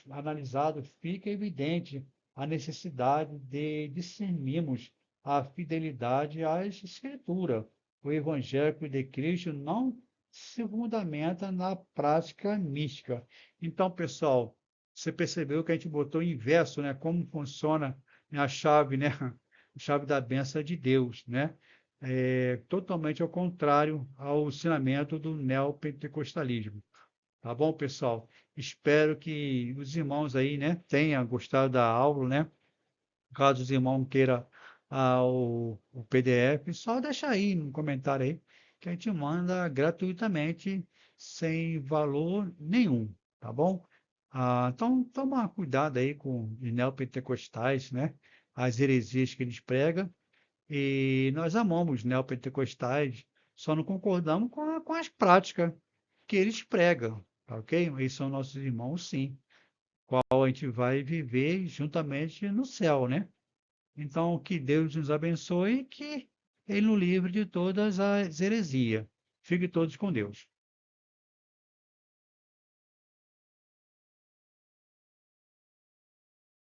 analisado, fica evidente a necessidade de discernirmos a fidelidade às Escrituras. O Evangelho de Cristo não se fundamenta na prática mística. Então, pessoal, você percebeu que a gente botou o inverso, né? Como funciona é a chave, né? A chave da bênção de Deus, né? É totalmente ao contrário ao ensinamento do neopentecostalismo. Tá bom, pessoal? Espero que os irmãos aí, né, tenham gostado da aula, né? Caso os irmãos queiram o PDF, só deixa aí no comentário aí, que a gente manda gratuitamente, sem valor nenhum, tá bom? Então, toma cuidado aí com os neopentecostais, né? As heresias que eles pregam. E nós amamos os neopentecostais, só não concordamos com as práticas que eles pregam, tá ok? Eles são nossos irmãos, sim, qual a gente vai viver juntamente no céu, né? Então, que Deus nos abençoe e que Ele nos livre de todas as heresias. Fiquem todos com Deus.